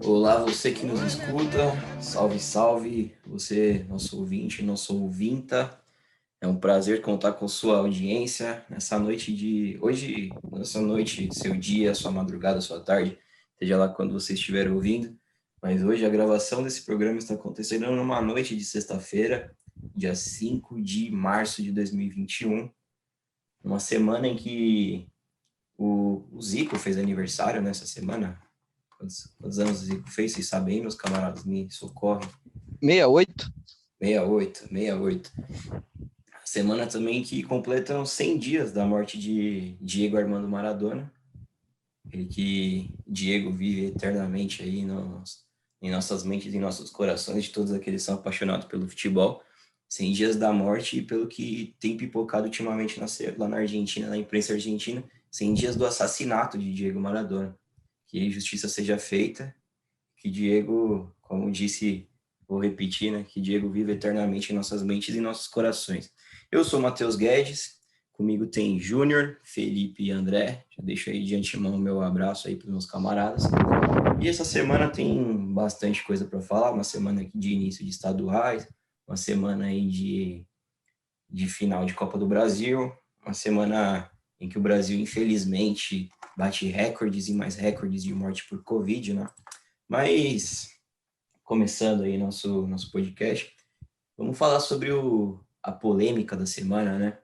Olá, você que nos escuta, salve, salve, você, nosso ouvinte, nosso ouvinta. É um prazer contar com sua audiência nessa noite de hoje, nessa noite, seu dia, sua madrugada, sua tarde, seja lá quando você estiver ouvindo. Mas hoje a gravação desse programa está acontecendo numa noite de sexta-feira, dia 5 de março de 2021, uma semana em que o Zico fez aniversário nessa semana. Quantos anos o Zico fez? Vocês sabem, meus camaradas? Me socorrem. 68. 68. A semana também que completam 100 dias da morte de Diego Armando Maradona. Ele que Diego vive eternamente aí em nossas mentes, em nossos corações, de todos aqueles que são apaixonados pelo futebol. 100 dias da morte e pelo que tem pipocado ultimamente lá na Argentina, na imprensa argentina, 100 dias do assassinato de Diego Maradona. Que justiça seja feita, que Diego, como disse, vou repetir, né, que Diego vive eternamente em nossas mentes e em nossos corações. Eu sou Matheus Guedes, comigo tem Júnior, Felipe e André. Já deixo aí de antemão o meu abraço aí para os meus camaradas. E essa semana tem bastante coisa para falar, uma semana aqui de início de estaduais, uma semana aí de final de Copa do Brasil, uma semana em que o Brasil, infelizmente, bate recordes e mais recordes de morte por Covid, né? Mas, começando aí nosso podcast, vamos falar sobre a polêmica da semana, né?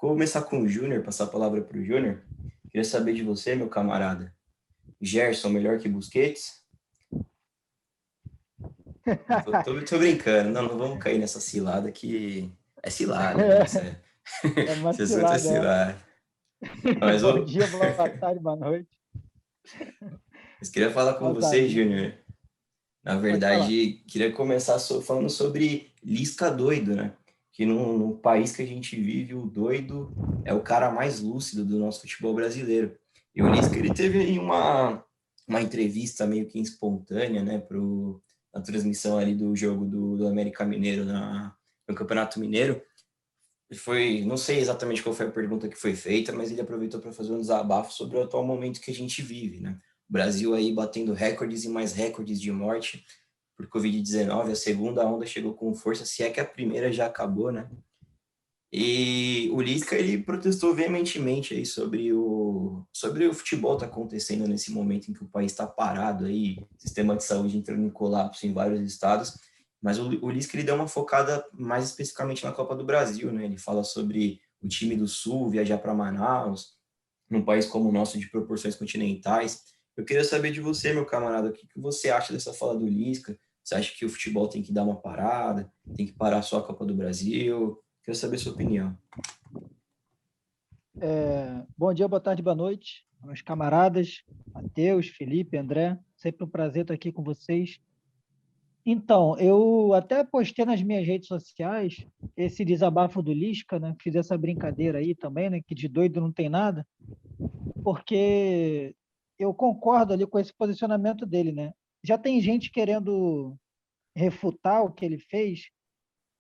Vou começar com o Júnior, passar a palavra para o Júnior. Queria saber de você, meu camarada. Gerson melhor que Busquets? Tô brincando, não vamos cair nessa cilada que é cilada, né? É uma Esse assunto é cilada. cilada. Mas Bom dia, boa tarde, boa noite. Mas queria falar com você, Júnior. Na verdade, queria começar falando sobre Lisca doido, né? Que no país que a gente vive, o doido é o cara mais lúcido do nosso futebol brasileiro. E o Lisca, ele teve aí uma entrevista meio que espontânea, né? Na transmissão ali do jogo do América Mineiro no Campeonato Mineiro. Não sei exatamente qual foi a pergunta que foi feita, mas ele aproveitou para fazer um desabafo sobre o atual momento que a gente vive, né? O Brasil aí batendo recordes e mais recordes de morte por Covid-19, a segunda onda chegou com força, se é que a primeira já acabou, né? E o Lisca, ele protestou veementemente aí sobre o futebol tá acontecendo nesse momento em que o país está parado aí, sistema de saúde entrando em colapso em vários estados, mas o Lisca, ele deu uma focada mais especificamente na Copa do Brasil, né? Ele fala sobre o time do Sul viajar para Manaus, num país como o nosso de proporções continentais. Eu queria saber de você, meu camarada, o que você acha dessa fala do Lisca? Você acha que o futebol tem que dar uma parada? Tem que parar só a Copa do Brasil? Quero saber a sua opinião. Bom dia, boa tarde, boa noite, meus camaradas, Matheus, Felipe, André. Sempre um prazer estar aqui com vocês. Então, eu até postei nas minhas redes sociais esse desabafo do Lisca, né? Fiz essa brincadeira aí também, né? Que de doido não tem nada, porque eu concordo ali com esse posicionamento dele, né? Já tem gente querendo refutar o que ele fez,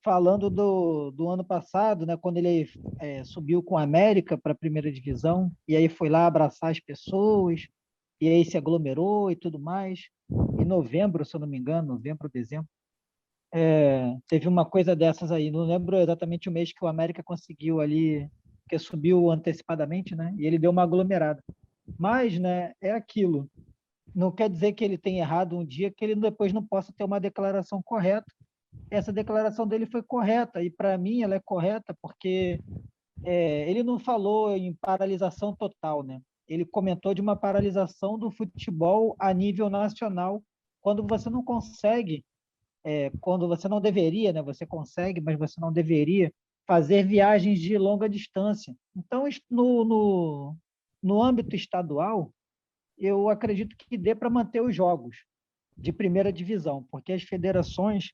falando do ano passado, né, quando ele subiu com a América para a primeira divisão, e aí foi lá abraçar as pessoas, e aí se aglomerou e tudo mais. Em novembro, se eu não me engano, novembro, dezembro, teve uma coisa dessas aí. Não lembro exatamente o mês que o América conseguiu ali, que subiu antecipadamente, né, e ele deu uma aglomerada. Mas, né, é aquilo. Não quer dizer que ele tenha errado um dia, que ele depois não possa ter uma declaração correta. Essa declaração dele foi correta, e para mim ela é correta porque ele não falou em paralisação total, né? Ele comentou de uma paralisação do futebol a nível nacional, quando você não consegue, quando você não deveria, né? Você consegue, mas você não deveria fazer viagens de longa distância. Então, no âmbito estadual, eu acredito que dê para manter os jogos de primeira divisão, porque as federações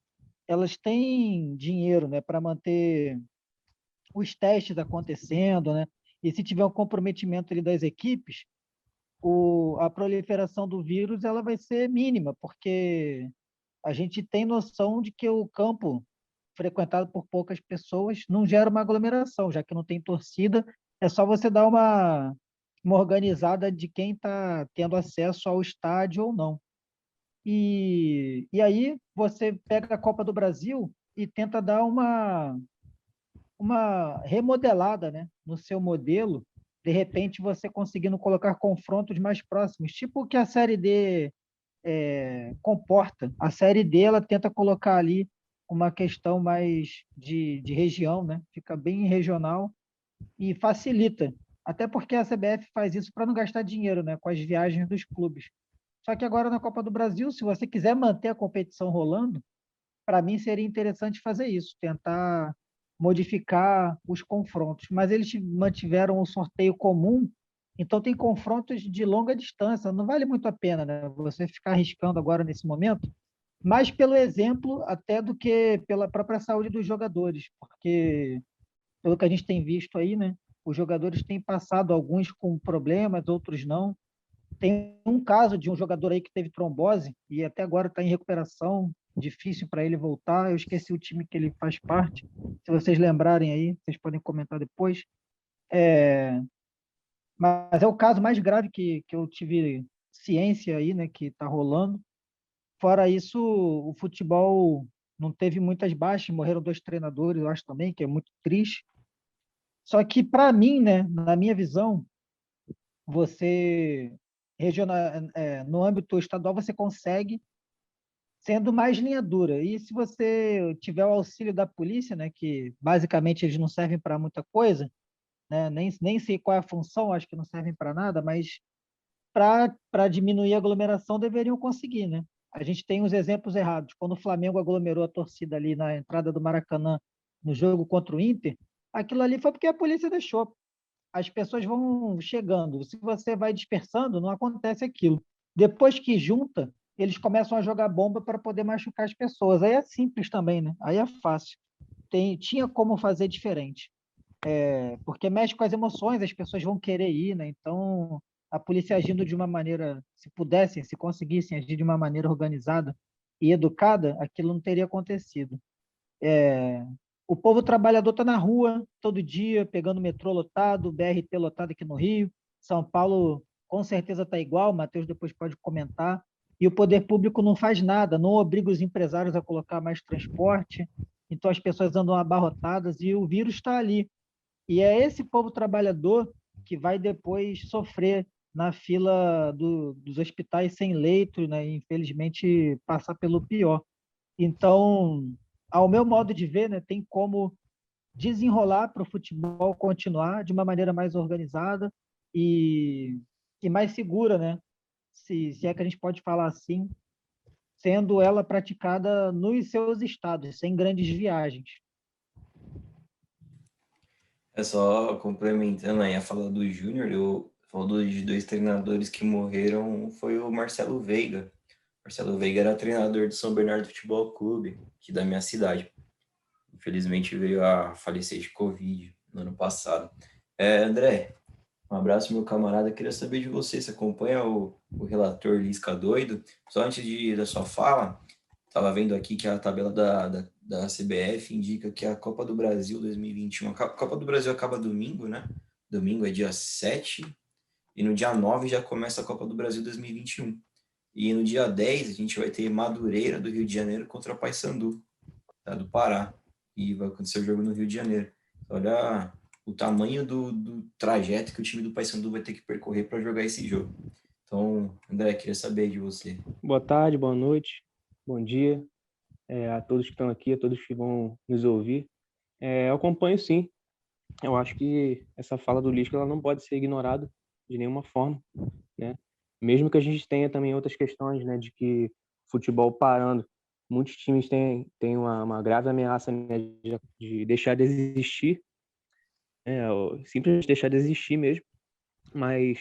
elas têm dinheiro, né, para manter os testes acontecendo, né? E se tiver um comprometimento ali das equipes, a proliferação do vírus ela vai ser mínima, porque a gente tem noção de que o campo frequentado por poucas pessoas não gera uma aglomeração, já que não tem torcida, é só você dar uma organizada de quem está tendo acesso ao estádio ou não. E aí você pega a Copa do Brasil e tenta dar uma remodelada, né, no seu modelo, de repente você conseguindo colocar confrontos mais próximos, tipo o que a Série D comporta. A Série D ela tenta colocar ali uma questão mais de região, né? Fica bem regional e facilita. Até porque a CBF faz isso para não gastar dinheiro, né, com as viagens dos clubes. Só que agora na Copa do Brasil, se você quiser manter a competição rolando, para mim seria interessante fazer isso, tentar modificar os confrontos. Mas eles mantiveram o sorteio comum, então tem confrontos de longa distância. Não vale muito a pena, né? Você ficar arriscando agora nesse momento, mais pelo exemplo até do que pela própria saúde dos jogadores, porque pelo que a gente tem visto aí, né? Os jogadores têm passado alguns com problemas, outros não. Tem um caso de um jogador aí que teve trombose e até agora está em recuperação, difícil para ele voltar. Eu esqueci o time que ele faz parte. Se vocês lembrarem aí, vocês podem comentar depois. Mas é o caso mais grave que eu tive ciência aí, né, que está rolando. Fora isso, o futebol não teve muitas baixas, morreram dois treinadores, eu acho também, que é muito triste. Só que, para mim, né, na minha visão, você regional, no âmbito estadual você consegue sendo mais linha dura. E se você tiver o auxílio da polícia, né, que basicamente eles não servem para muita coisa, né, nem sei qual é a função, acho que não servem para nada, mas para diminuir a aglomeração deveriam conseguir, né? A gente tem os exemplos errados. Quando o Flamengo aglomerou a torcida ali na entrada do Maracanã no jogo contra o Inter, aquilo ali foi porque a polícia deixou. As pessoas vão chegando. Se você vai dispersando, não acontece aquilo. Depois que junta, eles começam a jogar bomba para poder machucar as pessoas. Aí é simples também, né? Aí é fácil. Tinha como fazer diferente. Porque mexe com as emoções, as pessoas vão querer ir, né? Então, a polícia agindo de uma maneira, se pudessem, se conseguissem agir de uma maneira organizada e educada, aquilo não teria acontecido. O povo trabalhador está na rua todo dia, pegando metrô lotado, BRT lotado aqui no Rio. São Paulo com certeza está igual, o Matheus depois pode comentar. E o poder público não faz nada, não obriga os empresários a colocar mais transporte. Então as pessoas andam abarrotadas e o vírus está ali. E é esse povo trabalhador que vai depois sofrer na fila dos hospitais sem leito, né? E, infelizmente passar pelo pior. Então, ao meu modo de ver, né, tem como desenrolar para o futebol continuar de uma maneira mais organizada e, e mais segura, né? Se é que a gente pode falar assim, sendo ela praticada nos seus estados, sem grandes viagens. É só complementando aí a fala do Júnior, eu falou de dois treinadores que morreram, foi o Marcelo Veiga. Marcelo Veiga era treinador do São Bernardo Futebol Clube, aqui da minha cidade. Infelizmente veio a falecer de Covid no ano passado. André, um abraço, meu camarada. Queria saber de você, você acompanha o relator Lisca Doido? Só antes da sua fala, estava vendo aqui que a tabela da CBF indica que a Copa do Brasil 2021, a Copa do Brasil acaba domingo, né? Domingo é dia 7 e no dia 9 já começa a Copa do Brasil 2021. E no dia 10 a gente vai ter Madureira do Rio de Janeiro contra Paysandu, tá, do Pará. E vai acontecer o jogo no Rio de Janeiro. Olha o tamanho do trajeto que o time do Paysandu vai ter que percorrer para jogar esse jogo. Então, André, queria saber de você. Boa tarde, boa noite, bom dia a todos que estão aqui, a todos que vão nos ouvir. Eu acompanho sim. Eu acho que essa fala do Lisca ela não pode ser ignorada de nenhuma forma, né? Mesmo que a gente tenha também outras questões, né, de que futebol parando, muitos times têm uma grave ameaça, né, de deixar de existir, ou simplesmente deixar de existir mesmo. Mas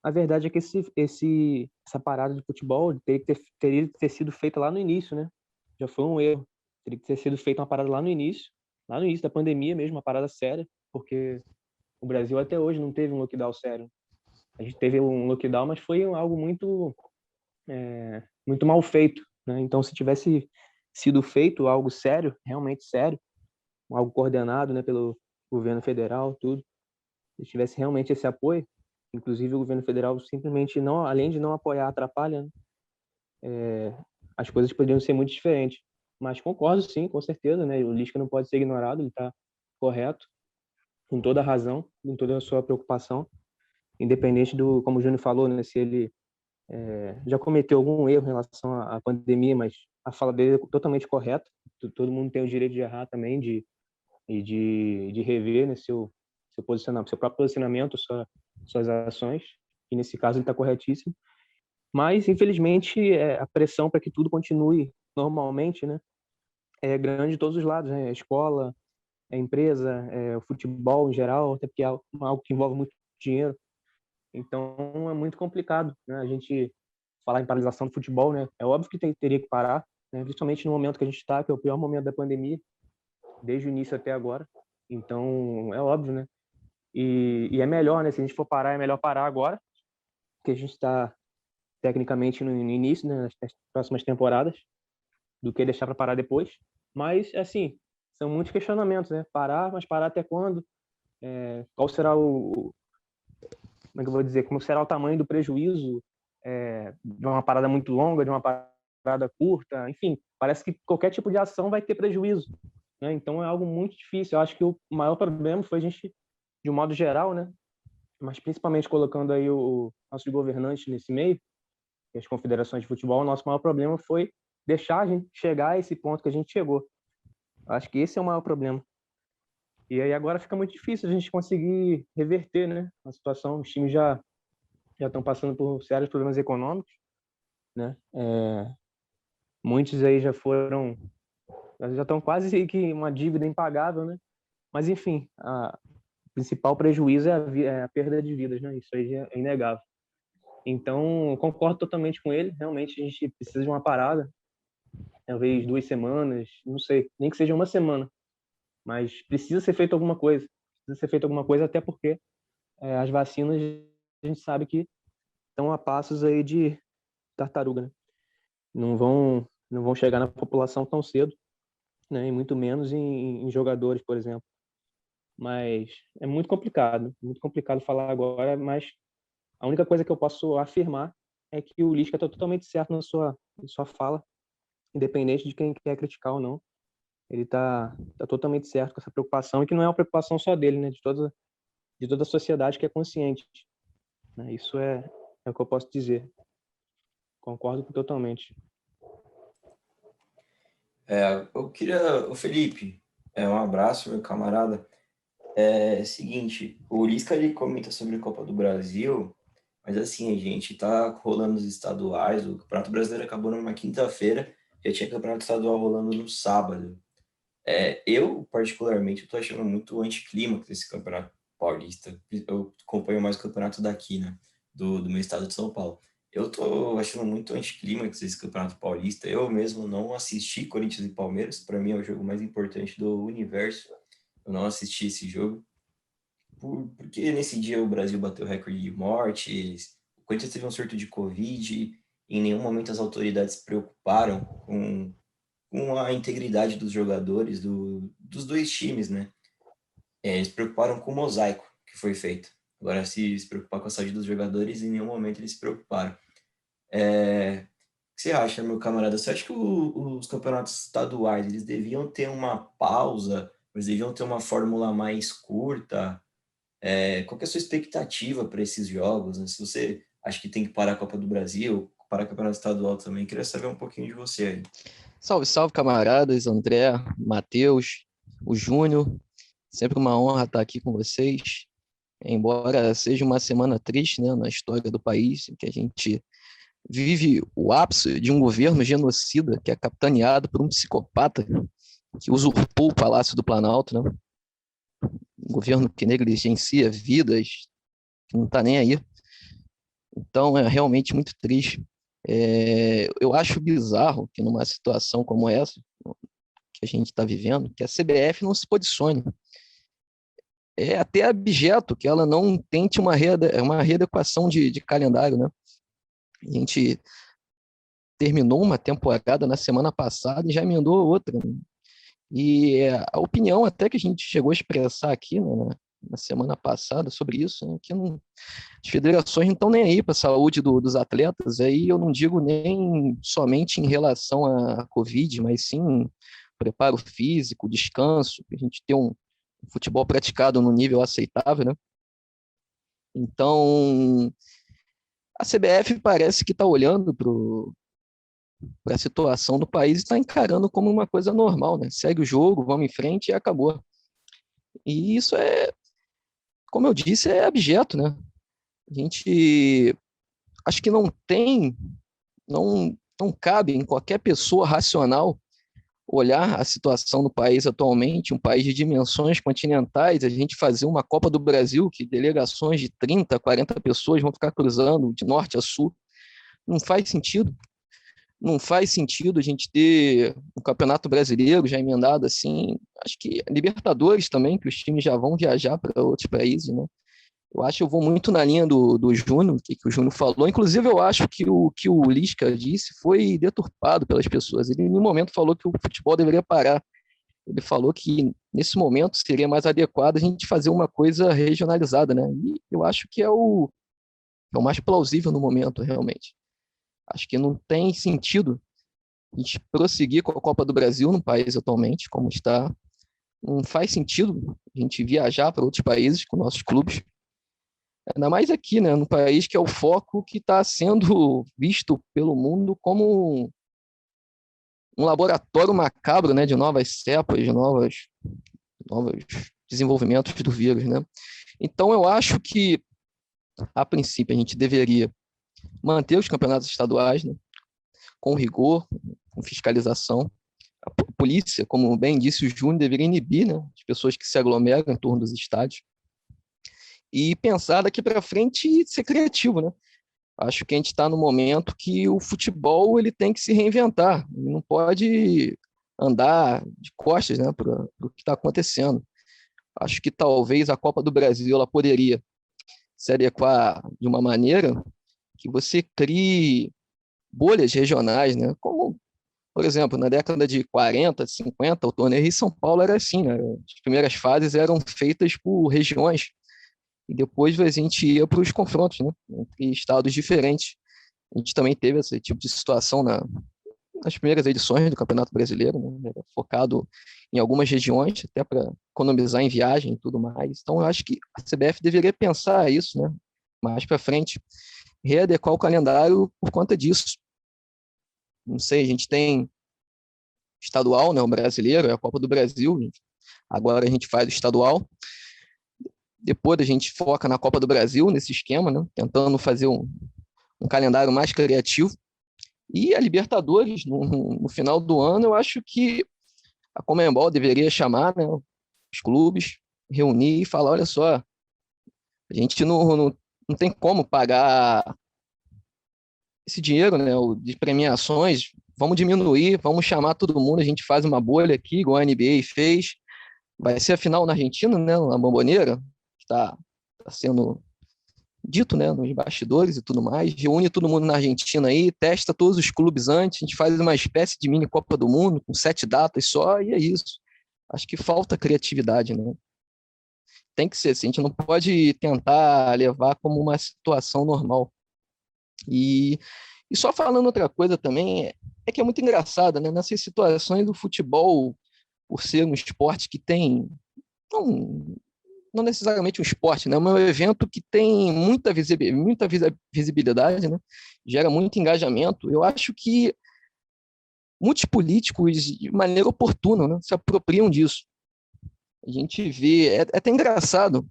a verdade é que essa parada de futebol teria que ter sido feita lá no início, né? Já foi um erro. Teria que ter sido feita uma parada lá no início da pandemia mesmo, uma parada séria, porque o Brasil até hoje não teve um lockdown sério. A gente teve um lockdown, mas foi algo muito mal feito, né? Então, se tivesse sido feito algo sério, realmente sério, algo coordenado, né, pelo governo federal, tudo, se tivesse realmente esse apoio, Inclusive, o governo federal simplesmente, não, além de não apoiar, atrapalha, né? As coisas poderiam ser muito diferentes. Mas concordo, sim, com certeza, né? O Lisca não pode ser ignorado, ele está correto, com toda a razão, com toda a sua preocupação, independente do, como o Júnior falou, né? Se ele já cometeu algum erro em relação à pandemia, mas a fala dele é totalmente correta. Todo mundo tem o direito de errar também, de rever, né, seu posicionamento, seu próprio posicionamento, suas ações. E nesse caso ele está corretíssimo. Mas infelizmente a pressão para que tudo continue normalmente, né, é grande de todos os lados, né? A escola, a empresa, o futebol em geral, até porque é algo que envolve muito dinheiro. Então é muito complicado, né? A gente falar em paralisação do futebol, né? É óbvio que teria que parar, né? Principalmente no momento que a gente está, que é o pior momento da pandemia, desde o início até agora. Então é óbvio, né? E é melhor, né? Se a gente for parar, é melhor parar agora, porque a gente está tecnicamente no início, né? Nas próximas temporadas, do que deixar para parar depois. Mas assim, são muitos questionamentos, né? Parar, mas parar até quando? Qual será como é que eu vou dizer? Como será o tamanho do prejuízo de uma parada muito longa, de uma parada curta? Enfim, parece que qualquer tipo de ação vai ter prejuízo, né? Então é algo muito difícil. Eu acho que o maior problema foi a gente, de um modo geral, né? Mas principalmente colocando aí o nossos governantes nesse meio, as confederações de futebol, o nosso maior problema foi deixar a gente chegar a esse ponto que a gente chegou. Eu acho que esse é o maior problema. E aí agora fica muito difícil a gente conseguir reverter, né, a situação. Os times já estão passando por sérios problemas econômicos, né? Muitos aí já estão quase que uma dívida impagável, né? Mas enfim, o principal prejuízo é a perda de vidas, né? Isso aí é inegável. Então, eu concordo totalmente com ele. Realmente a gente precisa de uma parada, talvez 2 semanas, não sei, nem que seja uma semana, mas precisa ser feito alguma coisa. Precisa ser feito alguma coisa, até porque as vacinas a gente sabe que estão a passos aí de tartaruga, né? Não vão chegar na população tão cedo, né? E muito menos em jogadores, por exemplo. Mas é muito complicado falar agora, mas a única coisa que eu posso afirmar é que o Lisca está totalmente certo na sua fala, independente de quem quer criticar ou não. Ele tá totalmente certo com essa preocupação, e que não é uma preocupação só dele, né? De toda a sociedade que é consciente, né? Isso é o que eu posso dizer. Concordo totalmente. Eu queria, o Felipe, um abraço, meu camarada. Seguinte, o Lisca ele comenta sobre a Copa do Brasil, mas assim, a gente tá rolando os estaduais, o Campeonato Brasileiro acabou numa quinta-feira, já tinha Campeonato Estadual rolando no sábado. Eu, particularmente, eu tô achando muito anticlímax esse Campeonato Paulista. Eu acompanho mais o campeonato daqui, né, do meu estado de São Paulo. Eu tô achando muito anticlímax esse Campeonato Paulista. Eu mesmo não assisti Corinthians e Palmeiras, para mim é o jogo mais importante do universo. Eu não assisti esse jogo, porque nesse dia o Brasil bateu recorde de mortes, o Corinthians teve um surto de Covid, e em nenhum momento as autoridades se preocuparam com a integridade dos jogadores dos dois times, né? Eles se preocuparam com o mosaico que foi feito. Agora, se preocupar com a saúde dos jogadores, em nenhum momento eles se preocuparam. O que você acha, meu camarada? Você acha que os campeonatos estaduais eles deviam ter uma pausa? Eles deviam ter uma fórmula mais curta? Qual que é a sua expectativa para esses jogos, né? Se você acha que tem que parar a Copa do Brasil, parar o campeonato estadual também, queria saber um pouquinho de você aí. Salve, salve, camaradas, André, Matheus, o Júnior. Sempre uma honra estar aqui com vocês. Embora seja uma semana triste, né, na história do país, em que a gente vive o ápice de um governo genocida que é capitaneado por um psicopata que usurpou o Palácio do Planalto, né? Um governo que negligencia vidas, que não está nem aí. Então, é realmente muito triste. Eu acho bizarro que numa situação como essa, que a gente está vivendo, que a CBF não se posicione. É até abjeto que ela não tente uma readequação de calendário, né? A gente terminou uma temporada na semana passada e já emendou outra, né? E a opinião até que a gente chegou a expressar aqui, né, na semana passada sobre isso, né, que as federações não estão nem aí para a saúde dos atletas, aí eu não digo nem somente em relação à Covid, mas sim preparo físico, descanso, a gente ter um futebol praticado no nível aceitável, né? Então, a CBF parece que está olhando para a situação do país e está encarando como uma coisa normal, né? Segue o jogo, vamos em frente e acabou. E isso como eu disse, é abjeto, né? A gente acho que não cabe em qualquer pessoa racional olhar a situação do país atualmente, um país de dimensões continentais, a gente fazer uma Copa do Brasil, que delegações de 30, 40 pessoas vão ficar cruzando de norte a sul. Não faz sentido. Não faz sentido a gente ter um Campeonato Brasileiro já emendado assim. Acho que Libertadores também, que os times já vão viajar para outros países, né? Eu vou muito na linha do Júnior, o que o Júnior falou. Inclusive, eu acho que o que o Lisca disse foi deturpado pelas pessoas. Ele, em nenhum momento, falou que o futebol deveria parar. Ele falou que, nesse momento, seria mais adequado a gente fazer uma coisa regionalizada, né? E eu acho que é o mais plausível no momento, realmente. Acho que não tem sentido a gente prosseguir com a Copa do Brasil no país atualmente, como está. Não faz sentido a gente viajar para outros países com nossos clubes. Ainda mais aqui, né, no país que é o foco que está sendo visto pelo mundo como um laboratório macabro, né, de novas cepas, de novos desenvolvimentos do vírus, né? Então, eu acho que, a princípio, a gente deveria manter os campeonatos estaduais, né, com rigor, com fiscalização. A polícia, como bem disse o Júnior, deveria inibir, né, as pessoas que se aglomeram em torno dos estádios e pensar daqui para frente e ser criativo, né? Acho que a gente está no momento que o futebol ele tem que se reinventar, ele não pode andar de costas, né, para o que está acontecendo. Acho que talvez a Copa do Brasil ela poderia se adequar de uma maneira que você crie bolhas regionais, né? Como, por exemplo, na década de 40, 50, o torneio Rio São Paulo era assim, né? As primeiras fases eram feitas por regiões e depois a gente ia para os confrontos, né, entre estados diferentes. A gente também teve esse tipo de situação nas primeiras edições do Campeonato Brasileiro, né, focado em algumas regiões, até para economizar em viagem e tudo mais. Então, eu acho que a CBF deveria pensar isso, né, mais para frente, readequar o calendário por conta disso. Não sei, a gente tem estadual, né, o brasileiro, é a Copa do Brasil, agora a gente faz o estadual. Depois a gente foca na Copa do Brasil, nesse esquema, né? Tentando fazer um calendário mais criativo. E a Libertadores, no final do ano, eu acho que a Conmebol deveria chamar, né, os clubes, reunir e falar, olha só, a gente não tem como pagar esse dinheiro, né, de premiações, vamos diminuir, vamos chamar todo mundo, a gente faz uma bolha aqui, igual a NBA fez. Vai ser a final na Argentina, né, na Bombonera, está sendo dito, né, nos bastidores e tudo mais, reúne todo mundo na Argentina aí, testa todos os clubes antes, a gente faz uma espécie de mini Copa do Mundo, com 7 datas só, e é isso. Acho que falta criatividade, né? Tem que ser assim, a gente não pode tentar levar como uma situação normal. E só falando outra coisa também, é que é muito engraçado, né? Nessas situações do futebol, por ser um esporte que tem... Não necessariamente um esporte, né? Mas um evento que tem muita visibilidade, né? Gera muito engajamento. Eu acho que muitos políticos, de maneira oportuna, né, se apropriam disso. A gente vê, é até engraçado,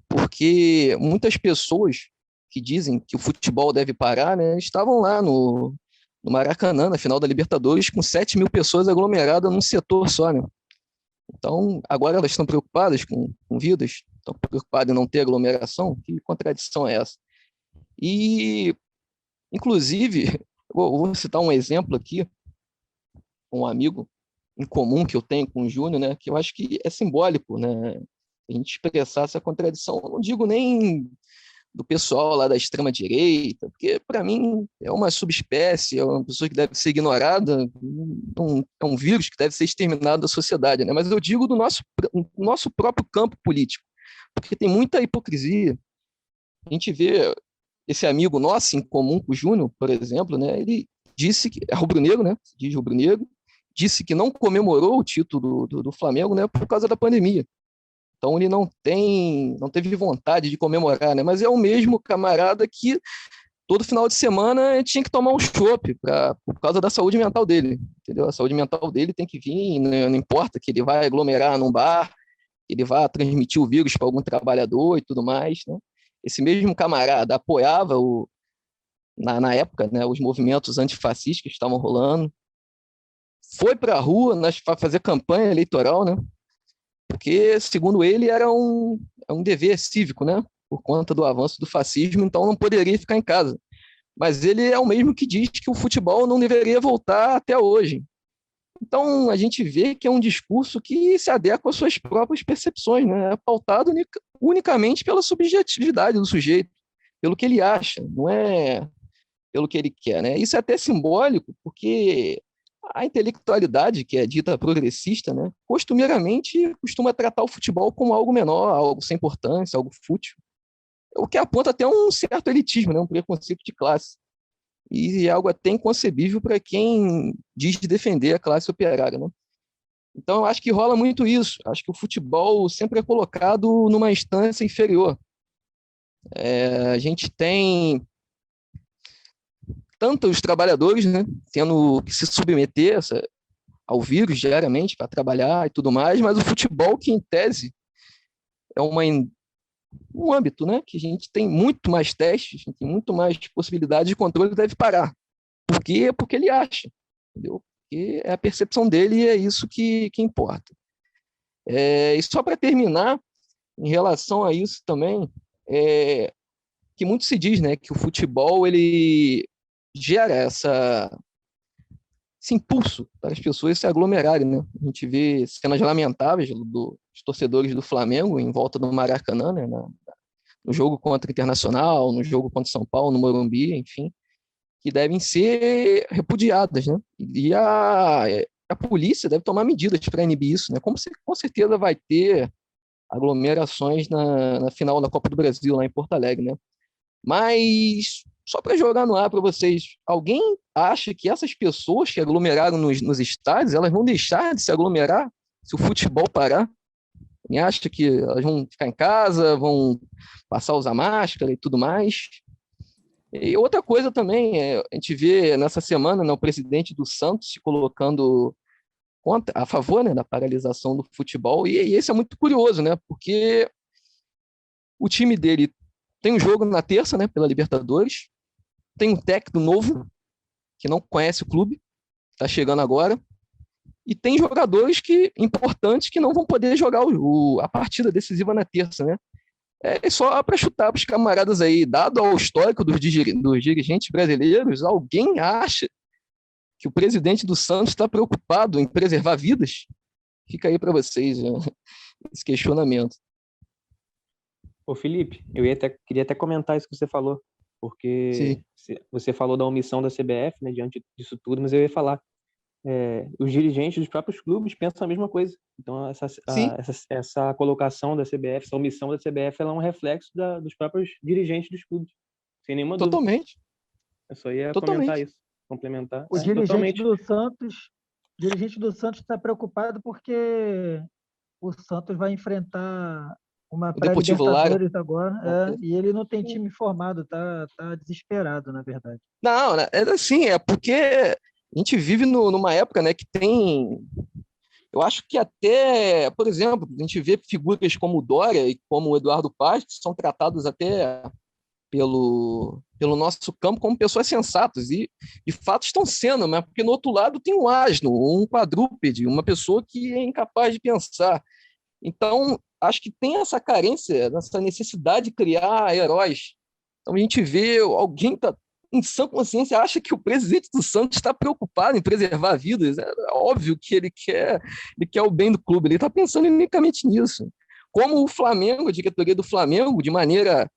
porque muitas pessoas que dizem que o futebol deve parar, né, estavam lá no Maracanã, na final da Libertadores, com 7 mil pessoas aglomeradas num setor só, né? Então, agora elas estão preocupadas com vidas, estão preocupadas em não ter aglomeração. Que contradição é essa? E, inclusive, vou citar um exemplo aqui, um amigo em comum que eu tenho com o Júnior, né, que eu acho que é simbólico, né, a gente expressar essa contradição. Eu não digo nem do pessoal lá da extrema-direita, porque, para mim, é uma subespécie, é uma pessoa que deve ser ignorada, é um vírus que deve ser exterminado da sociedade, né? Mas eu digo do nosso próprio campo político. porque tem muita hipocrisia. A gente vê esse amigo nosso em comum com o Júnior, por exemplo, né? Ele disse que é rubro-negro, né? Diz rubro-negro, disse que não comemorou o título do Flamengo, né? Por causa da pandemia. Então ele não teve vontade de comemorar, né? Mas é o mesmo camarada que todo final de semana tinha que tomar um chopp por causa da saúde mental dele, entendeu? A saúde mental dele tem que vir, não importa que ele vai aglomerar num bar, que ele vai transmitir o vírus para algum trabalhador e tudo mais, né? Esse mesmo camarada apoiava na época, né, os movimentos antifascistas que estavam rolando, foi para a rua para fazer campanha eleitoral, né? Porque, segundo ele, era um dever cívico, né? Por conta do avanço do fascismo, então não poderia ficar em casa. Mas ele é o mesmo que diz que o futebol não deveria voltar até hoje. Então, a gente vê que é um discurso que se adequa às suas próprias percepções, né? É pautado unicamente pela subjetividade do sujeito, pelo que ele acha, não é pelo que ele quer, né? Isso é até simbólico, porque a intelectualidade, que é dita progressista, né, costumeiramente costuma tratar o futebol como algo menor, algo sem importância, algo fútil, o que aponta até um certo elitismo, né, um preconceito de classe. E é algo até inconcebível para quem diz defender a classe operária, né? Então, eu acho que rola muito isso. Acho que o futebol sempre é colocado numa instância inferior. A gente tem tanto os trabalhadores, né, tendo que se submeter ao vírus diariamente para trabalhar e tudo mais, mas o futebol, que em tese é um âmbito, né, que a gente tem muito mais testes, tem muito mais possibilidades de controle, deve parar. Por quê? Porque ele acha, entendeu? Porque é a percepção dele e é isso que importa. E só para terminar, em relação a isso também, que muito se diz, né, que o futebol ele gera esse impulso para as pessoas se aglomerarem, né? A gente vê cenas lamentáveis dos torcedores do Flamengo em volta do Maracanã, né, no jogo contra o Internacional, no jogo contra o São Paulo, no Morumbi, enfim, que devem ser repudiadas, né? E a polícia deve tomar medidas para inibir isso, né? Com certeza vai ter aglomerações na final da Copa do Brasil, lá em Porto Alegre, né? Mas, só para jogar no ar para vocês, alguém acha que essas pessoas que aglomeraram nos estádios, elas vão deixar de se aglomerar se o futebol parar? Alguém acha que elas vão ficar em casa, vão passar a usar máscara e tudo mais? E outra coisa também, a gente vê nessa semana, né, o presidente do Santos se colocando a favor, né, da paralisação do futebol, e esse é muito curioso, né, porque o time dele tem um jogo na terça, né, pela Libertadores, tem um técnico novo, que não conhece o clube, está chegando agora, e tem jogadores importantes que não vão poder jogar a partida decisiva na terça, né? É só para chutar para os camaradas aí, dado ao histórico dos dirigentes brasileiros, alguém acha que o presidente do Santos está preocupado em preservar vidas? Fica aí para vocês, né, esse questionamento. Ô, Felipe, queria até comentar isso que você falou, porque você falou da omissão da CBF, né, diante disso tudo, mas eu ia falar, os dirigentes dos próprios clubes pensam a mesma coisa. Então, essa colocação da CBF, essa omissão da CBF, ela é um reflexo dos próprios dirigentes dos clubes, sem nenhuma dúvida. Totalmente. Eu só ia comentar isso, complementar. O dirigente do Santos está preocupado porque o Santos vai enfrentar uma pré-Libertadores agora, e ele não tem time formado, tá desesperado, na verdade. Não, é assim, é porque a gente vive numa época, né, que tem... Eu acho que até, por exemplo, a gente vê figuras como o Dória e como o Eduardo Paz, que são tratados até pelo nosso campo como pessoas sensatas, e de fato estão sendo, mas porque no outro lado tem um asno, um quadrúpede, uma pessoa que é incapaz de pensar. Então, acho que tem essa carência, essa necessidade de criar heróis. Então, a gente vê alguém em sã consciência acha que o presidente do Santos está preocupado em preservar vidas. É óbvio que ele quer o bem do clube, ele está pensando unicamente nisso. Como o Flamengo, a diretoria do Flamengo, de maneira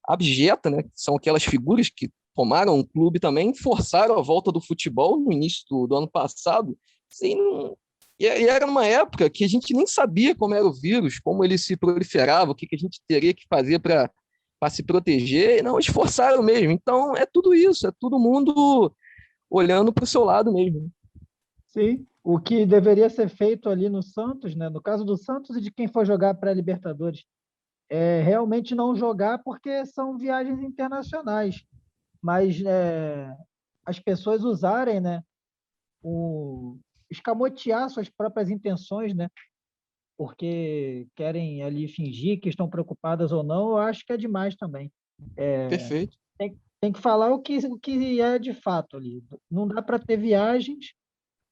abjeta, né, são aquelas figuras que tomaram o clube também, forçaram a volta do futebol no início do ano passado, sem E era numa época que a gente nem sabia como era o vírus, como ele se proliferava, o que a gente teria que fazer para se proteger. Não, esforçaram mesmo. Então, é tudo isso, é todo mundo olhando para o seu lado mesmo. Sim, o que deveria ser feito ali no Santos, né? No caso do Santos e de quem for jogar para a Libertadores, é realmente não jogar porque são viagens internacionais, mas as pessoas usarem, né? Escamotear suas próprias intenções, né? Porque querem ali fingir que estão preocupadas ou não, eu acho que é demais também. Perfeito. Tem que falar o que é de fato ali. Não dá para ter viagens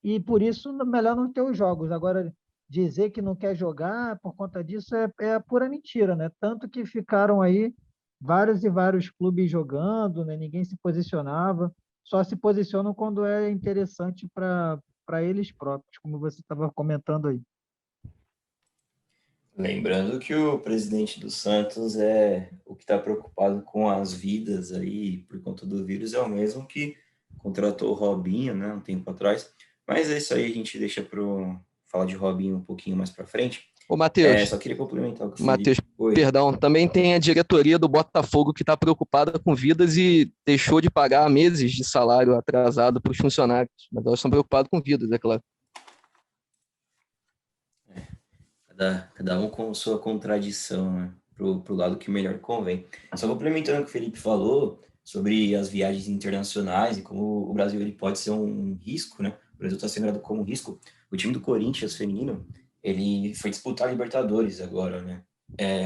e por isso melhor não ter os jogos. Agora, dizer que não quer jogar por conta disso é a pura mentira, né? Tanto que ficaram aí vários e vários clubes jogando, né? Ninguém se posicionava, só se posicionam quando é interessante para eles próprios, como você estava comentando aí. Lembrando que o presidente do Santos é o que está preocupado com as vidas aí por conta do vírus, é o mesmo que contratou o Robinho, né, um tempo atrás. Mas é isso aí, a gente deixa para falar de Robinho um pouquinho mais para frente. Ô, Matheus, Só queria complementar o que o Matheus, Felipe... Oi. perdão, também tem a diretoria do Botafogo que está preocupada com vidas e deixou de pagar meses de salário atrasado para os funcionários. Mas elas estão preocupadas com vidas, é claro. Cada um com sua contradição, né? Pro lado que melhor convém. Só complementando o que o Felipe falou sobre as viagens internacionais e como o Brasil ele pode ser um risco, né? O Brasil está sendo grado como um risco. O time do Corinthians feminino, ele foi disputar a Libertadores agora, né?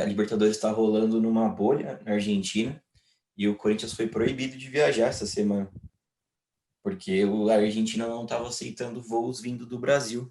A Libertadores está rolando numa bolha na Argentina e o Corinthians foi proibido de viajar essa semana porque a Argentina não estava aceitando voos vindo do Brasil.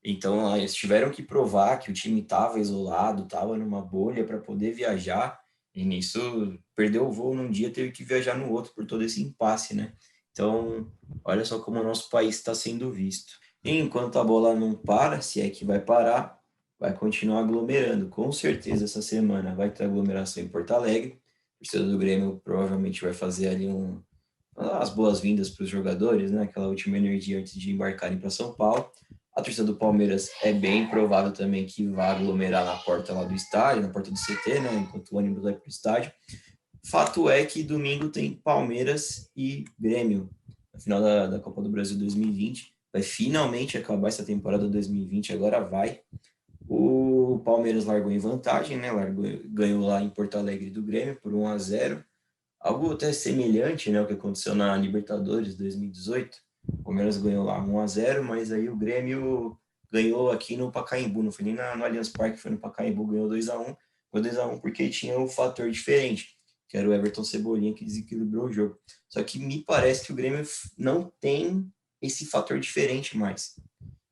Então, eles tiveram que provar que o time estava isolado, estava numa bolha para poder viajar, e nisso perdeu o voo num dia, teve que viajar no outro por todo esse impasse, né? Então, olha só como o nosso país está sendo visto. E enquanto a bola não para, se é que vai parar, vai continuar aglomerando. Com certeza, essa semana vai ter aglomeração em Porto Alegre. O torcedor do Grêmio provavelmente vai fazer ali as boas-vindas para os jogadores, né? Aquela última energia antes de embarcarem para São Paulo. A torcida do Palmeiras é bem provável também que vá aglomerar na porta lá do estádio, na porta do CT, né? Enquanto o ônibus vai para o estádio. Fato é que domingo tem Palmeiras e Grêmio, na final da Copa do Brasil 2020. Vai finalmente acabar essa temporada 2020, agora vai. O Palmeiras largou em vantagem, né? Ganhou lá em Porto Alegre do Grêmio por 1-0. Algo até semelhante, né, ao que aconteceu na Libertadores 2018. O Palmeiras ganhou lá 1-0, mas aí o Grêmio ganhou aqui no Pacaembu, não foi nem no Allianz Parque, foi no Pacaembu, ganhou 2-1. Foi 2-1 porque tinha um fator diferente, que era o Everton Cebolinha que desequilibrou o jogo. Só que me parece que o Grêmio não tem esse fator diferente mais.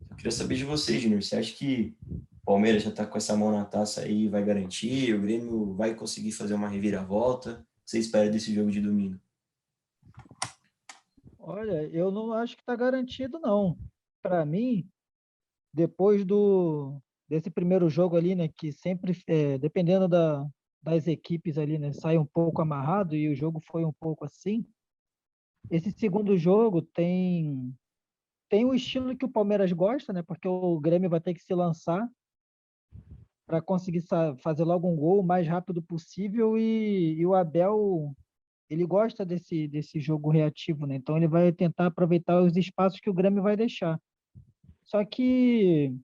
Eu queria saber de você, Júnior, você acha que o Palmeiras já está com essa mão na taça aí, vai garantir, o Grêmio vai conseguir fazer uma reviravolta? O que você espera desse jogo de domingo? Olha, eu não acho que está garantido, não. Para mim, depois desse primeiro jogo ali, né, que sempre, dependendo das equipes ali, né, sai um pouco amarrado e o jogo foi um pouco assim. Esse segundo jogo tem o estilo que o Palmeiras gosta, né, porque o Grêmio vai ter que se lançar para conseguir fazer logo um gol o mais rápido possível e o Abel ele gosta desse jogo reativo, né? Então ele vai tentar aproveitar os espaços que o Grêmio vai deixar. Só que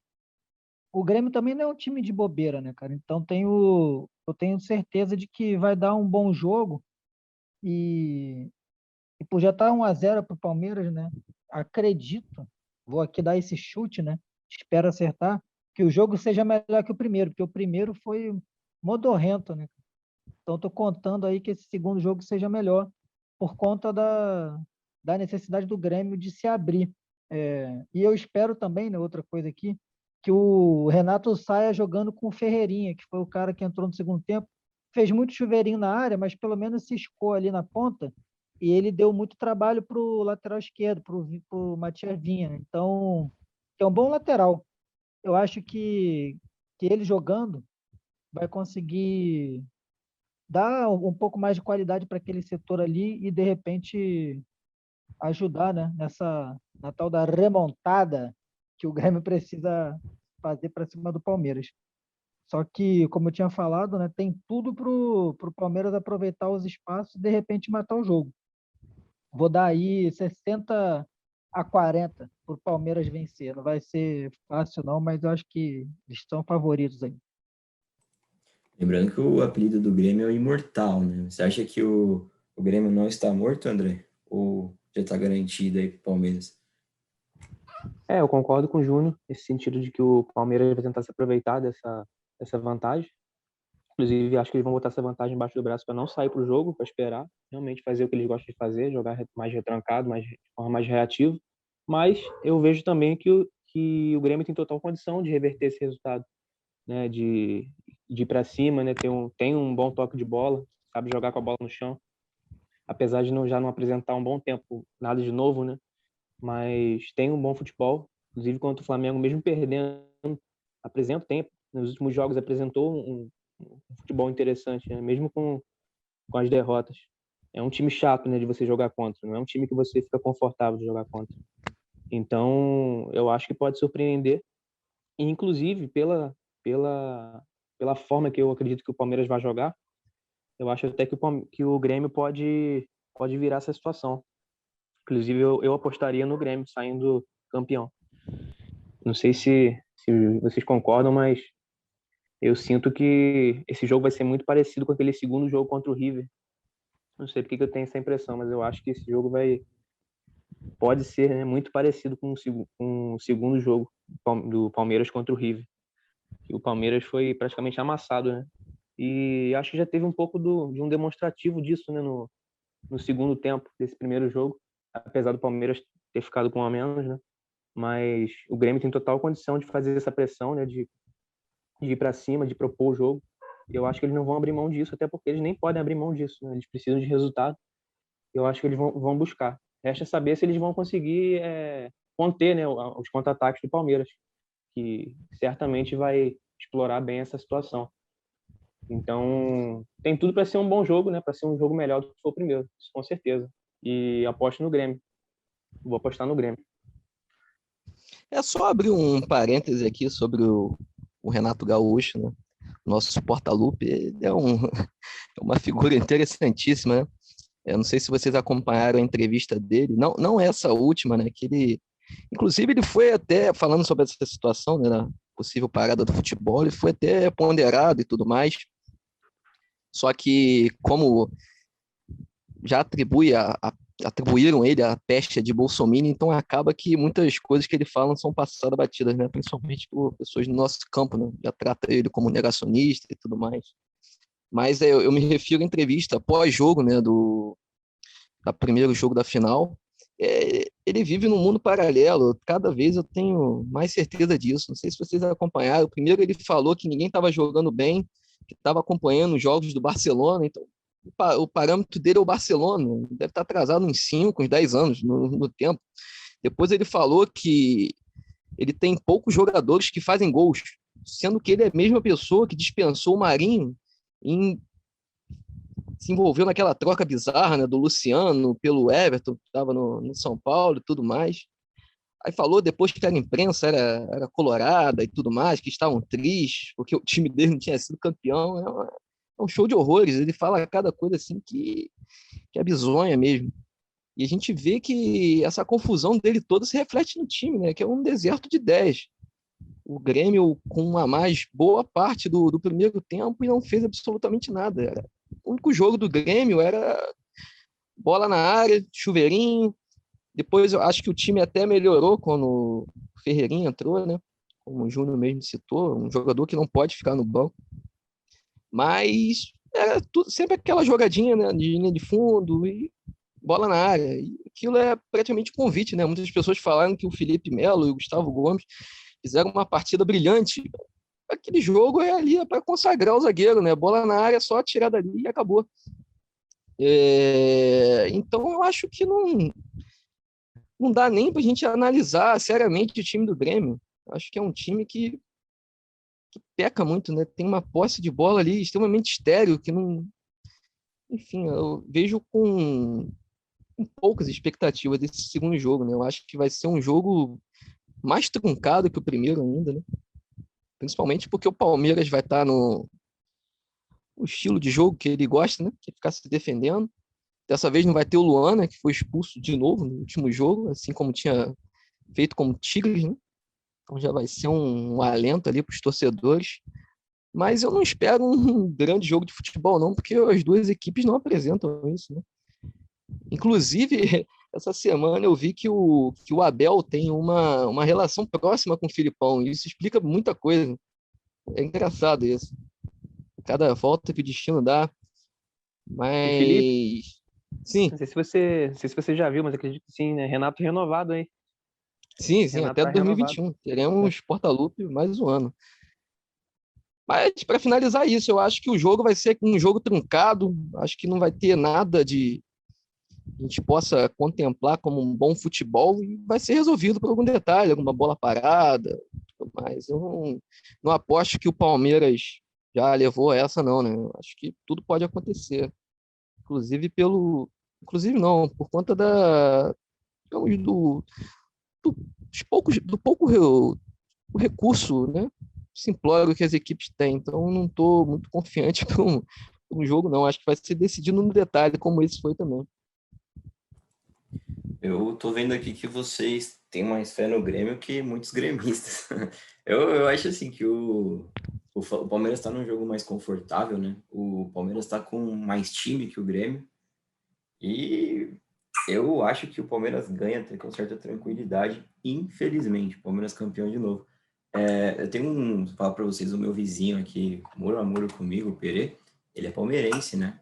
o Grêmio também não é um time de bobeira, né, cara? Então eu tenho certeza de que vai dar um bom jogo e por já estar 1-0 para o Palmeiras, né? Acredito, vou aqui dar esse chute, né? Espero acertar, que o jogo seja melhor que o primeiro, porque o primeiro foi modorrento, né? Então estou contando aí que esse segundo jogo seja melhor por conta da necessidade do Grêmio de se abrir. E eu espero também, né, outra coisa aqui, que o Renato saia jogando com o Ferreirinha, que foi o cara que entrou no segundo tempo, fez muito chuveirinho na área, mas pelo menos ciscou ali na ponta, e ele deu muito trabalho para o lateral esquerdo, para o Matias Vinha. Então, é um bom lateral. Eu acho que ele jogando vai conseguir dar um pouco mais de qualidade para aquele setor ali e, de repente, ajudar, né, na tal da remontada que o Grêmio precisa fazer para cima do Palmeiras. Só que, como eu tinha falado, né, tem tudo pro Palmeiras aproveitar os espaços e de repente matar o jogo. Vou dar aí 60-40 para o Palmeiras vencer. Não vai ser fácil, não, mas eu acho que eles são favoritos aí. Lembrando que o apelido do Grêmio é o Imortal, né? Você acha que o Grêmio não está morto, André? Ou já está garantido aí pro Palmeiras? Eu concordo com o Júnior, nesse sentido de que o Palmeiras vai tentar se aproveitar dessa vantagem. Inclusive, acho que eles vão botar essa vantagem embaixo do braço para não sair para o jogo, para esperar, realmente fazer o que eles gostam de fazer, jogar mais retrancado, de forma mais reativa. Mas eu vejo também que o Grêmio tem total condição de reverter esse resultado, né? De ir para cima, né? Tem um bom toque de bola, sabe jogar com a bola no chão, apesar de já não apresentar um bom tempo nada de novo, né? Mas tem um bom futebol, inclusive contra o Flamengo, mesmo perdendo, apresenta tempo. Nos últimos jogos apresentou um futebol interessante, né? Mesmo com as derrotas. É um time chato, né, de você jogar contra. Não é um time que você fica confortável de jogar contra. Então, eu acho que pode surpreender. E, inclusive, pela forma que eu acredito que o Palmeiras vai jogar, eu acho até que o Grêmio pode virar essa situação. Inclusive, eu apostaria no Grêmio saindo campeão. Não sei se vocês concordam, mas eu sinto que esse jogo vai ser muito parecido com aquele segundo jogo contra o River. Não sei porque que eu tenho essa impressão, mas eu acho que esse jogo pode ser, né, muito parecido com o segundo jogo do Palmeiras contra o River. E o Palmeiras foi praticamente amassado, né? E acho que já teve um pouco de um demonstrativo disso, né, no segundo tempo desse primeiro jogo, apesar do Palmeiras ter ficado com um a menos, né? Mas o Grêmio tem total condição de fazer essa pressão, né, de ir para cima, de propor o jogo. Eu acho que eles não vão abrir mão disso, até porque eles nem podem abrir mão disso, né? Eles precisam de resultado. Eu acho que eles vão buscar. Resta saber se eles vão conseguir conter, né, os contra-ataques do Palmeiras, que certamente vai explorar bem essa situação. Então, tem tudo para ser um bom jogo, né? Para ser um jogo melhor do que foi o primeiro, isso com certeza. E aposto no Grêmio. Vou apostar no Grêmio. É só abrir um parêntese aqui sobre o Renato Gaúcho, né? Nosso porta-lupe, ele é é uma figura interessantíssima, né? Eu não sei se vocês acompanharam a entrevista dele, não essa última, né? Que inclusive, ele foi até falando sobre essa situação, né? Da possível parada do futebol, ele foi até ponderado e tudo mais. Só que, como já atribuíram ele a peste de Bolsonaro, então acaba que muitas coisas que ele fala são passadas batidas, né? Principalmente por pessoas do nosso campo, né? Já trata ele como negacionista e tudo mais. Mas eu me refiro à entrevista pós-jogo, né? Do primeiro jogo da final. Ele vive num mundo paralelo. Cada vez eu tenho mais certeza disso. Não sei se vocês acompanharam. Primeiro ele falou que ninguém estava jogando bem, que estava acompanhando os jogos do Barcelona. Então, o parâmetro dele é o Barcelona. Deve estar atrasado uns 5, uns 10 anos no tempo. Depois ele falou que ele tem poucos jogadores que fazem gols, sendo que ele é a mesma pessoa que dispensou o Marinho se envolveu naquela troca bizarra, né, do Luciano pelo Everton, que estava no São Paulo e tudo mais. Aí falou depois que a imprensa era colorada e tudo mais, que estavam tristes, porque o time dele não tinha sido campeão. É um show de horrores. Ele fala cada coisa assim que é bizonha mesmo. E a gente vê que essa confusão dele toda se reflete no time, né? Que é um deserto de ideias. O Grêmio com a mais boa parte do primeiro tempo e não fez absolutamente nada. O único jogo do Grêmio era bola na área, chuveirinho. Depois eu acho que o time até melhorou quando o Ferreirinha entrou, né? Como o Júnior mesmo citou, um jogador que não pode ficar no banco. Mas era sempre aquela jogadinha, né, de linha de fundo e bola na área. E aquilo é praticamente um convite, né? Muitas pessoas falaram que o Felipe Melo e o Gustavo Gomes fizeram uma partida brilhante. Aquele jogo é ali para consagrar o zagueiro, né? Bola na área, só tirar dali e acabou. Então eu acho que não dá nem para a gente analisar seriamente o time do Grêmio. Acho que é um time que peca muito, né? Tem uma posse de bola ali extremamente estéril, que não. Enfim, eu vejo com poucas expectativas desse segundo jogo, né? Eu acho que vai ser um jogo mais truncado que o primeiro ainda, né? Principalmente porque o Palmeiras vai estar no estilo de jogo que ele gosta, né? Que é ficar se defendendo. Dessa vez não vai ter o Luan, né? Que foi expulso de novo no último jogo, assim como tinha feito com o Tigres, né? Então já vai ser um alento ali para os torcedores. Mas eu não espero um grande jogo de futebol, não, porque as duas equipes não apresentam isso, né? Inclusive, essa semana eu vi que o Abel tem uma relação próxima com o Filipão, e isso explica muita coisa. É engraçado isso. Cada volta que o destino dá, O Felipe, mas sim, não sei se você já viu, mas acredito que sim, né? Renato renovado, hein? sim, sim, Renato até tá renovado. 2021. Né? Teremos Portaluppi mais um ano. Mas para finalizar isso, eu acho que o jogo vai ser um jogo truncado, acho que não vai ter nada de a gente possa contemplar como um bom futebol e vai ser resolvido por algum detalhe, alguma bola parada, mas eu não aposto que o Palmeiras já levou essa não, né? Eu acho que tudo pode acontecer, inclusive inclusive não, por conta digamos, do pouco o recurso, né? Simplório que as equipes têm, então não estou muito confiante para um jogo não, acho que vai ser decidido no detalhe como esse foi também. Eu tô vendo aqui que vocês têm mais fé no Grêmio que muitos gremistas. Eu acho assim que o Palmeiras está num jogo mais confortável, né? O Palmeiras está com mais time que o Grêmio. E eu acho que o Palmeiras ganha até com certa tranquilidade, infelizmente. O Palmeiras campeão de novo. Eu tenho falar para vocês, o meu vizinho aqui, muro a muro comigo, o Perê, ele é palmeirense, né?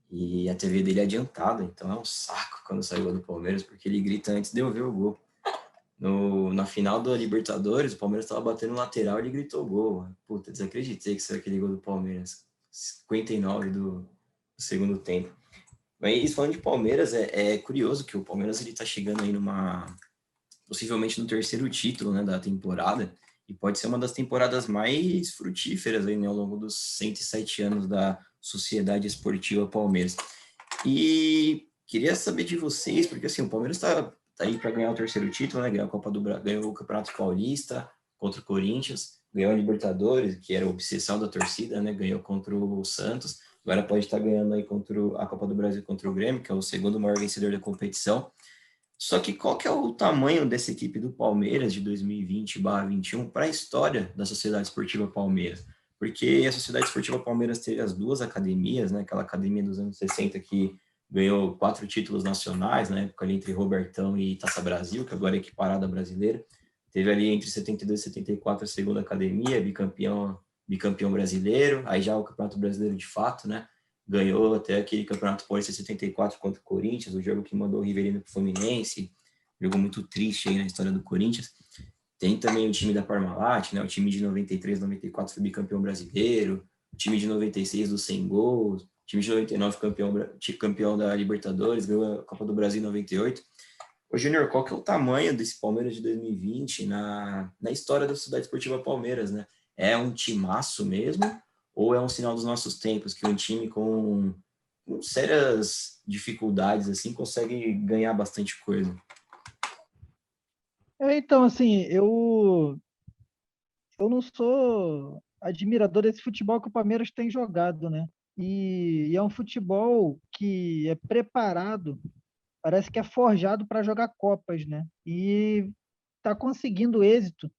E a TV dele é adiantada, então é um saco quando sai o gol do Palmeiras, porque ele grita antes de eu ver o gol. Na final da Libertadores, o Palmeiras estava batendo lateral e ele gritou gol. Puta, desacreditei que saiu aquele gol do Palmeiras. 59 do segundo tempo. Mas falando de Palmeiras, é curioso que o Palmeiras ele tá chegando aí possivelmente no terceiro título, né, da temporada, e pode ser uma das temporadas mais frutíferas aí, né, ao longo dos 107 anos da Sociedade Esportiva Palmeiras. E queria saber de vocês, porque assim, o Palmeiras tá aí para ganhar o terceiro título, né, ganhou a Copa do Brasil, ganhou o Campeonato Paulista contra o Corinthians, ganhou a Libertadores, que era a obsessão da torcida, né, ganhou contra o Santos, agora pode estar ganhando aí contra a Copa do Brasil contra o Grêmio, que é o segundo maior vencedor da competição. Só que qual que é o tamanho dessa equipe do Palmeiras de 2020/21 para a história da Sociedade Esportiva Palmeiras? Porque a Sociedade Esportiva Palmeiras teve as duas academias, né? Aquela academia dos anos 60 que ganhou 4 títulos nacionais, na época ali entre Robertão e Taça Brasil, que agora é equiparada brasileira. Teve ali entre 72 e 74 a segunda academia, bicampeão brasileiro, aí já o Campeonato Brasileiro de fato, né? Ganhou até aquele Campeonato Paulista 74 contra o Corinthians, o jogo que mandou o Riverino para o Fluminense, jogo muito triste aí na história do Corinthians. Tem também o time da Parmalat, né? O time de 93, 94 foi bicampeão brasileiro, o time de 96 dos 100 gols, o time de 99 campeão da Libertadores, ganhou a Copa do Brasil em 98. Ô, Júnior, qual que é o tamanho desse Palmeiras de 2020 na história da Sociedade Esportiva Palmeiras, né? É um timaço mesmo? Ou é um sinal dos nossos tempos, que um time com sérias dificuldades, assim, consegue ganhar bastante coisa? Então, assim, eu não sou admirador desse futebol que o Palmeiras tem jogado, né? E é um futebol que é preparado, parece que é forjado para jogar Copas, né? E está conseguindo êxito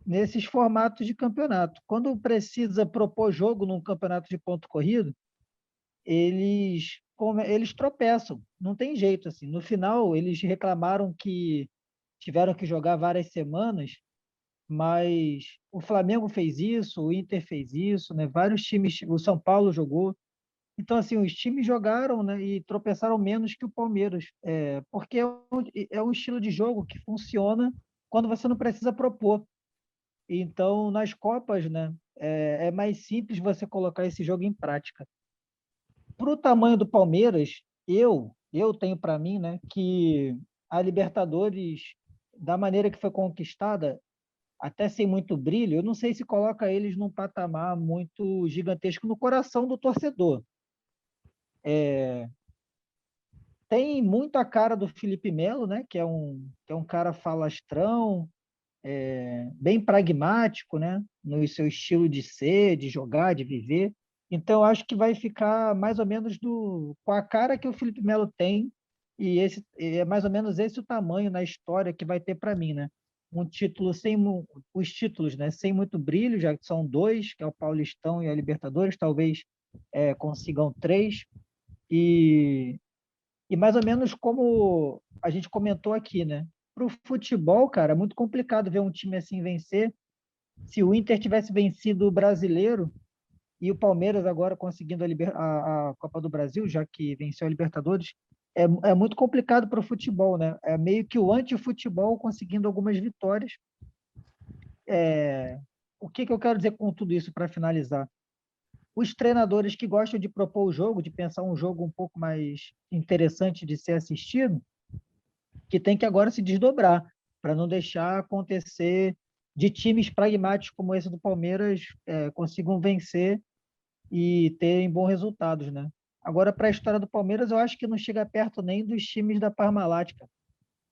nesses formatos de campeonato. Quando precisa propor jogo num campeonato de ponto corrido, eles tropeçam, não tem jeito assim. No final, eles reclamaram que tiveram que jogar várias semanas, mas o Flamengo fez isso, o Inter fez isso, né? Vários times, o São Paulo jogou. Então, assim, os times jogaram, né, e tropeçaram menos que o Palmeiras, porque é um estilo de jogo que funciona quando você não precisa propor. Então, nas Copas, né, é mais simples você colocar esse jogo em prática. Para o tamanho do Palmeiras, eu tenho para mim, né, que a Libertadores, da maneira que foi conquistada, até sem muito brilho, eu não sei se coloca eles num patamar muito gigantesco no coração do torcedor. Tem muito a cara do Felipe Melo, né, que é um cara falastrão, bem pragmático, né? No seu estilo de ser, de jogar, de viver. Então, eu acho que vai ficar mais ou menos com a cara que o Felipe Melo tem, e é mais ou menos esse o tamanho na história que vai ter para mim, né? Um título os títulos, né? Sem muito brilho, já que são dois, que é o Paulistão e a Libertadores, talvez consigam três, e, e mais ou menos como a gente comentou aqui, né? Para o futebol, cara, é muito complicado ver um time assim vencer. Se o Inter tivesse vencido o Brasileiro, e o Palmeiras agora conseguindo a Copa do Brasil, já que venceu a Libertadores, é muito complicado para o futebol, né? É meio que o anti-futebol conseguindo algumas vitórias. O que eu quero dizer com tudo isso para finalizar? Os treinadores que gostam de propor o jogo, de pensar um jogo um pouco mais interessante de ser assistido, que tem que agora se desdobrar para não deixar acontecer de times pragmáticos como esse do Palmeiras consigam vencer e terem bons resultados, né? Agora, para a história do Palmeiras, eu acho que não chega perto nem dos times da Parmalat, cara,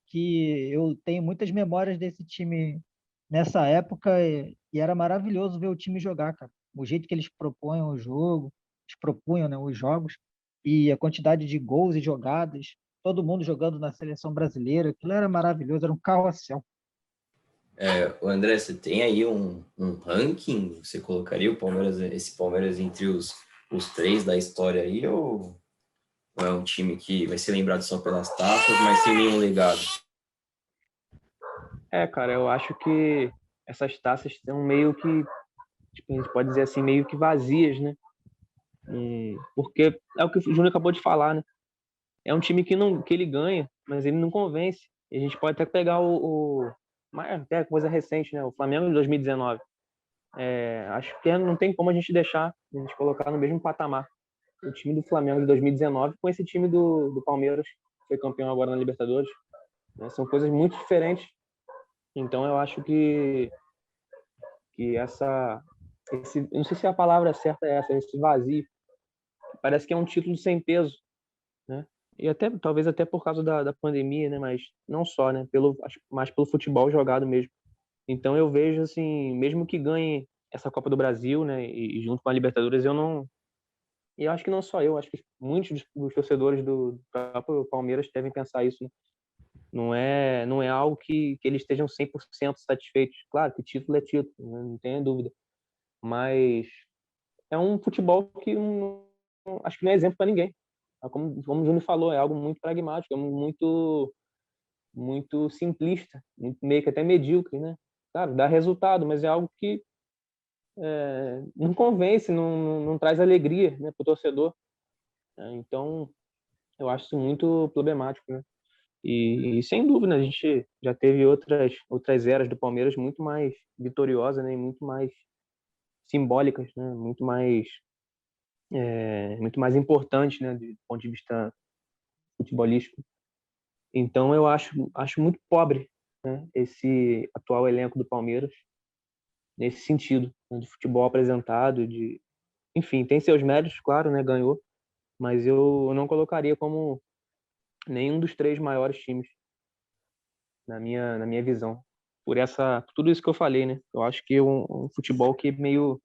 que eu tenho muitas memórias desse time nessa época e era maravilhoso ver o time jogar, cara. O jeito que eles propõem o jogo, eles propunham, né, os jogos e a quantidade de gols e jogadas, todo mundo jogando na seleção brasileira, aquilo era maravilhoso, era um carrossel. O André, você tem aí um ranking? Você colocaria esse Palmeiras entre os três da história aí, ou é um time que vai ser lembrado só pelas taças, mas sem nenhum legado? Cara, eu acho que essas taças são meio que, tipo, a gente pode dizer assim, meio que vazias, né? Porque é o que o Júnior acabou de falar, né? É um time que ele ganha, mas ele não convence. E a gente pode até pegar até coisa recente, né? O Flamengo de 2019. Acho que não tem como a gente deixar, a gente colocar no mesmo patamar o time do Flamengo de 2019 com esse time do Palmeiras, que foi campeão agora na Libertadores, né? São coisas muito diferentes. Então eu acho que eu não sei se a palavra certa é essa, esse vazio, parece que é um título sem peso, né? E até talvez até por causa da pandemia, né? Mas não só, né? Mais pelo futebol jogado mesmo. Então eu vejo assim, mesmo que ganhe essa Copa do Brasil, né? E junto com a Libertadores, e eu acho que não só eu, acho que muitos dos torcedores do próprio Palmeiras devem pensar isso, né? Não é algo que eles estejam 100% satisfeitos. Claro que título é título, né? Não tenha dúvida. Mas é um futebol que acho que não é exemplo para ninguém. Como o Júnior falou, é algo muito pragmático, é muito, muito simplista, meio que até medíocre, né? Claro, dá resultado, mas é algo que não convence, não traz alegria, né, para o torcedor. Então, eu acho isso muito problemático, né? E sem dúvida, a gente já teve outras eras do Palmeiras muito mais vitoriosas, né, e muito mais simbólicas, né, muito mais importantes, né, do ponto de vista futebolístico. Então eu acho muito pobre, né, esse atual elenco do Palmeiras nesse sentido, né, de futebol apresentado, enfim, tem seus méritos, claro, né, ganhou, mas eu não colocaria como nenhum dos três maiores times na minha visão. Por tudo isso que eu falei, né? Eu acho que é um futebol que é meio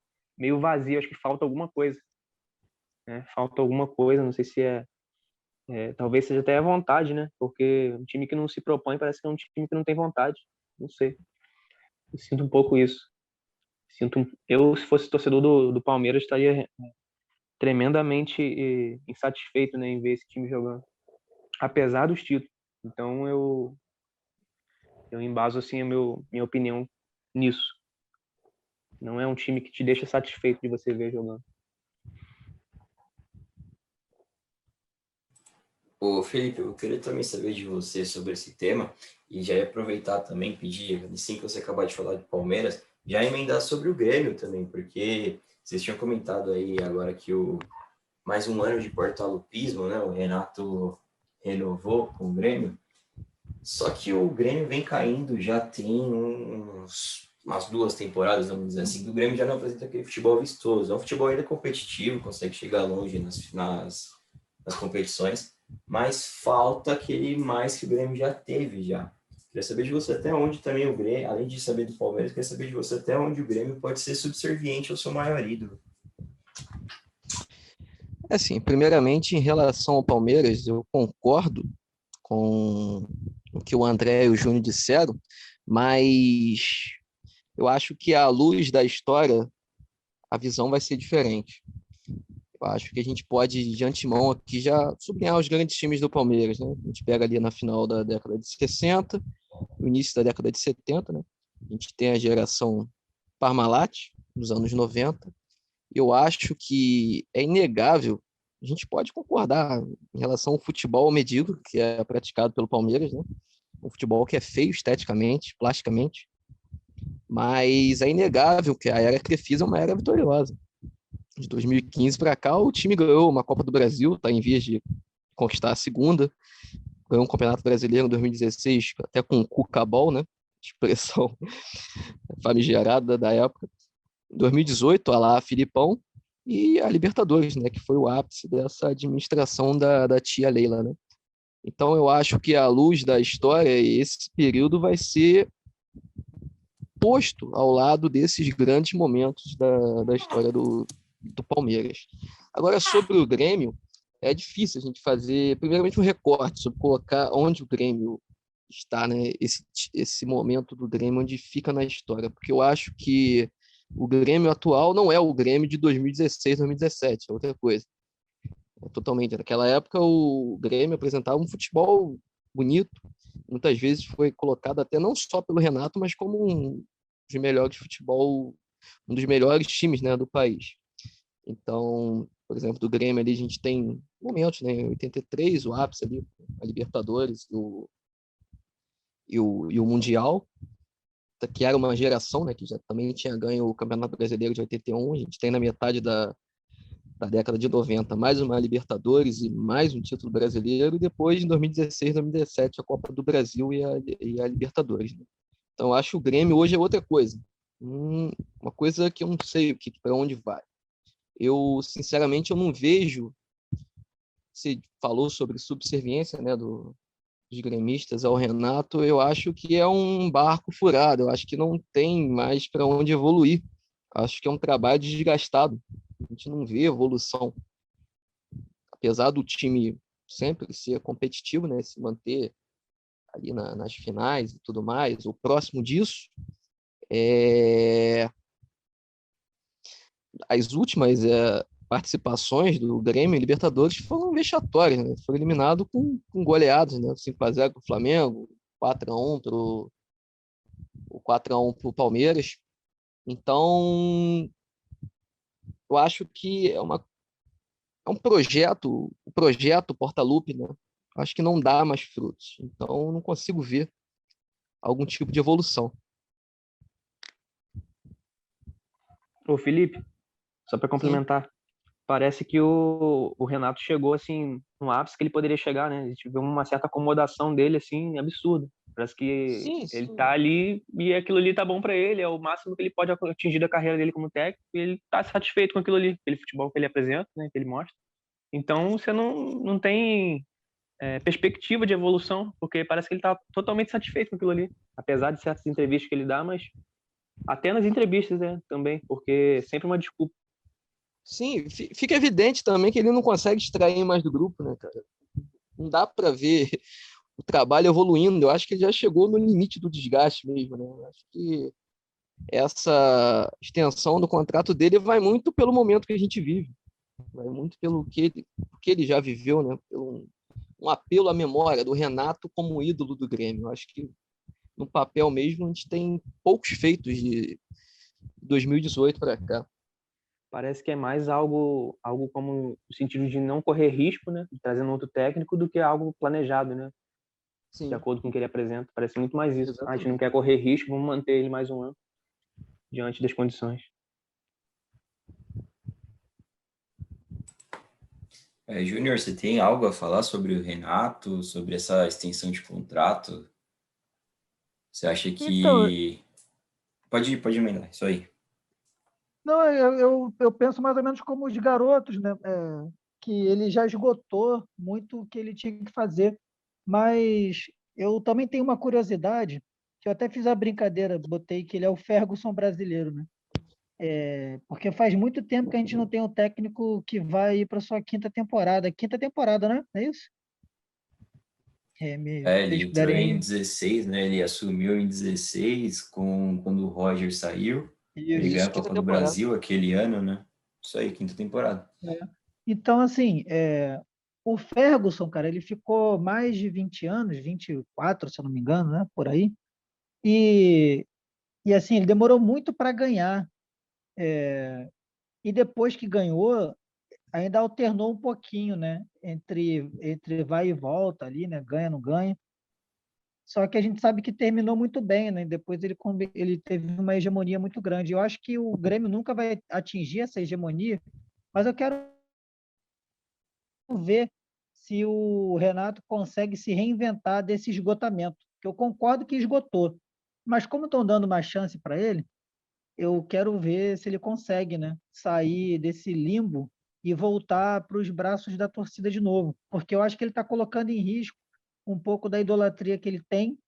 vazio, acho que falta alguma coisa, né? Falta alguma coisa, não sei se talvez seja até a vontade, né? Porque um time que não se propõe parece que é um time que não tem vontade. Não sei. Eu sinto um pouco isso. Eu, se fosse torcedor do Palmeiras, estaria tremendamente insatisfeito, né, em ver esse time jogando, apesar dos títulos. Então eu embaso assim minha opinião nisso. Não é um time que te deixa satisfeito de você ver jogando. Ô, Felipe, eu queria também saber de você sobre esse tema e já ia aproveitar também, pedir, assim que você acabar de falar de Palmeiras, já emendar sobre o Grêmio também, porque vocês tinham comentado aí agora que mais um ano de porta-lupismo, né? O Renato renovou com o Grêmio, só que o Grêmio vem caindo já tem umas 2 temporadas, vamos dizer assim, que o Grêmio já não apresenta aquele futebol vistoso. É um futebol ainda competitivo, consegue chegar longe nas competições, mas falta aquele mais que o Grêmio já teve já. Queria saber de você até onde também o Grêmio, além de saber do Palmeiras, queria saber de você até onde o Grêmio pode ser subserviente ao seu maior ídolo. Assim, primeiramente, em relação ao Palmeiras, eu concordo com o que o André e o Júnior disseram, mas eu acho que à luz da história, a visão vai ser diferente. Eu acho que a gente pode, de antemão, aqui já sublinhar os grandes times do Palmeiras, né? A gente pega ali na final da década de 60, no início da década de 70, né? A gente tem a geração Parmalat, nos anos 90. Eu acho que é inegável, a gente pode concordar em relação ao futebol medíocre que é praticado pelo Palmeiras, né? Um futebol que é feio esteticamente, plasticamente, mas é inegável que a era Crefisa é uma era vitoriosa. De 2015 para cá, o time ganhou uma Copa do Brasil, está em vias de conquistar a segunda, ganhou um Campeonato Brasileiro em 2016, até com o Cucabol, né? Expressão famigerada da época. Em 2018, a lá Filipão, e a Libertadores, né? Que foi o ápice dessa administração da tia Leila, né? Então, eu acho que à luz da história, esse período vai ser posto ao lado desses grandes momentos da história do Palmeiras. Agora, sobre o Grêmio, é difícil a gente fazer, primeiramente, um recorte sobre colocar onde o Grêmio está, né? Esse momento do Grêmio, onde fica na história, porque eu acho que o Grêmio atual não é o Grêmio de 2016, 2017, é outra coisa. Totalmente. Naquela época, o Grêmio apresentava um futebol bonito, muitas vezes foi colocado até não só pelo Renato, mas como um dos melhores futebol, um dos melhores times, né, do país. Então, por exemplo, do Grêmio ali a gente tem momentos, né, em 83, o ápice ali, a Libertadores e o Mundial, que era uma geração, né, que já também tinha ganho o Campeonato Brasileiro de 81, a gente tem na metade da década de 90 mais uma Libertadores e mais um título brasileiro, e depois, em 2016, 2017, a Copa do Brasil e a Libertadores. Né? Então, eu acho que o Grêmio hoje é outra coisa. Uma coisa que eu não sei para onde vai. Eu, sinceramente, eu não vejo. Você falou sobre subserviência, né, dos gremistas ao Renato. Eu acho que é um barco furado. Eu acho que não tem mais para onde evoluir. Acho que é um trabalho desgastado. A gente não vê evolução. Apesar do time sempre ser competitivo, né, se manter ali nas finais e tudo mais, o próximo disso, as últimas participações do Grêmio em Libertadores foram vexatórias, né? Foram eliminados com goleados, né? 5-0 para o Flamengo, 4-1 para o Palmeiras. Então, eu acho que é um projeto, o projeto Portaluppi, né? Acho que não dá mais frutos. Então, eu não consigo ver algum tipo de evolução. Ô, Felipe, só para complementar, parece que o Renato chegou assim no ápice que ele poderia chegar, né? A gente vê uma certa acomodação dele assim absurda. Parece que Sim, ele sim. tá ali e aquilo ali tá bom para ele, é o máximo que ele pode atingir da carreira dele como técnico, e ele tá satisfeito com aquilo ali, aquele futebol que ele apresenta, né, que ele mostra. Então você não tem perspectiva de evolução, porque parece que ele tá totalmente satisfeito com aquilo ali, apesar de certas entrevistas que ele dá, mas até nas entrevistas, né, também, porque sempre uma desculpa. Sim, fica evidente também que ele não consegue extrair mais do grupo, né, cara? Não dá para ver o trabalho evoluindo. Eu acho que ele já chegou no limite do desgaste mesmo, né? Eu acho que essa extensão do contrato dele vai muito pelo momento que a gente vive, vai muito pelo que ele já viveu, né? Pelo um apelo à memória do Renato como ídolo do Grêmio. Eu acho que no papel mesmo a gente tem poucos feitos de 2018 para cá. Parece que é mais algo como no sentido de não correr risco, né, de trazendo outro técnico, do que algo planejado, né, de Sim, acordo com o que ele apresenta. Parece muito mais isso. A gente não exatamente. quer correr risco, vamos manter ele mais um ano diante das condições. Júnior, você tem algo a falar sobre o Renato, sobre essa extensão de contrato? Você acha Então, que... Pode emendar, isso aí. não, eu penso mais ou menos como os garotos, né? Que ele já esgotou muito o que ele tinha que fazer, mas Eu também tenho uma curiosidade, que eu até fiz a brincadeira, botei que ele é o Ferguson brasileiro, né? Porque faz muito tempo que a gente não tem um técnico que vai ir para sua quinta temporada. Quinta temporada, né? É isso? É, ele Vocês entrou em puderem. 16, né? Ele assumiu em 16, quando o Roger saiu. Ele ganhou Isso, a quinta Copa do temporada. Brasil aquele ano, né? Isso aí, quinta temporada. Então, assim, o Ferguson, cara, ele ficou mais de 20 anos, 24, se eu não me engano, né? Por aí. E, e assim, ele demorou muito para ganhar. E depois que ganhou, ainda alternou um pouquinho, né? Entre vai e volta ali, né? Ganha, não ganha. Só que a gente sabe que terminou muito bem, né? Depois ele teve uma hegemonia muito grande. Eu acho que o Grêmio nunca vai atingir essa hegemonia, mas eu quero ver se o Renato consegue se reinventar desse esgotamento, que eu concordo que esgotou. Mas como estão dando uma chance para ele, eu quero ver se ele consegue, né, sair desse limbo e voltar para os braços da torcida de novo, porque eu acho que ele está colocando em risco um pouco da idolatria que ele tem,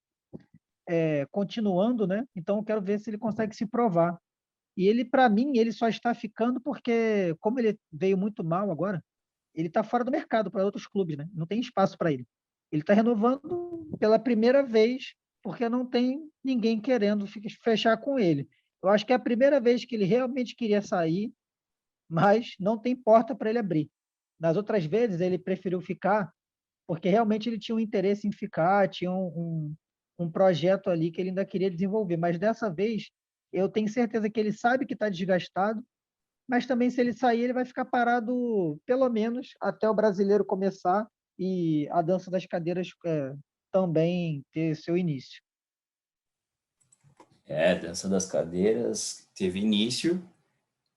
continuando, né? Então eu quero ver se ele consegue se provar. E ele, para mim, ele só está ficando porque, como ele veio muito mal agora, ele está fora do mercado para outros clubes, né? Não tem espaço para ele. Ele está renovando pela primeira vez porque não tem ninguém querendo fechar com ele. Eu acho que é a primeira vez que ele realmente queria sair, mas não tem porta para ele abrir. Nas outras vezes ele preferiu ficar porque realmente ele tinha um interesse em ficar, tinha um projeto ali que ele ainda queria desenvolver. Mas dessa vez eu tenho certeza que ele sabe que está desgastado, mas também se ele sair, ele vai ficar parado pelo menos até o brasileiro começar e a dança das cadeiras também ter seu início. É, Dança das Cadeiras teve início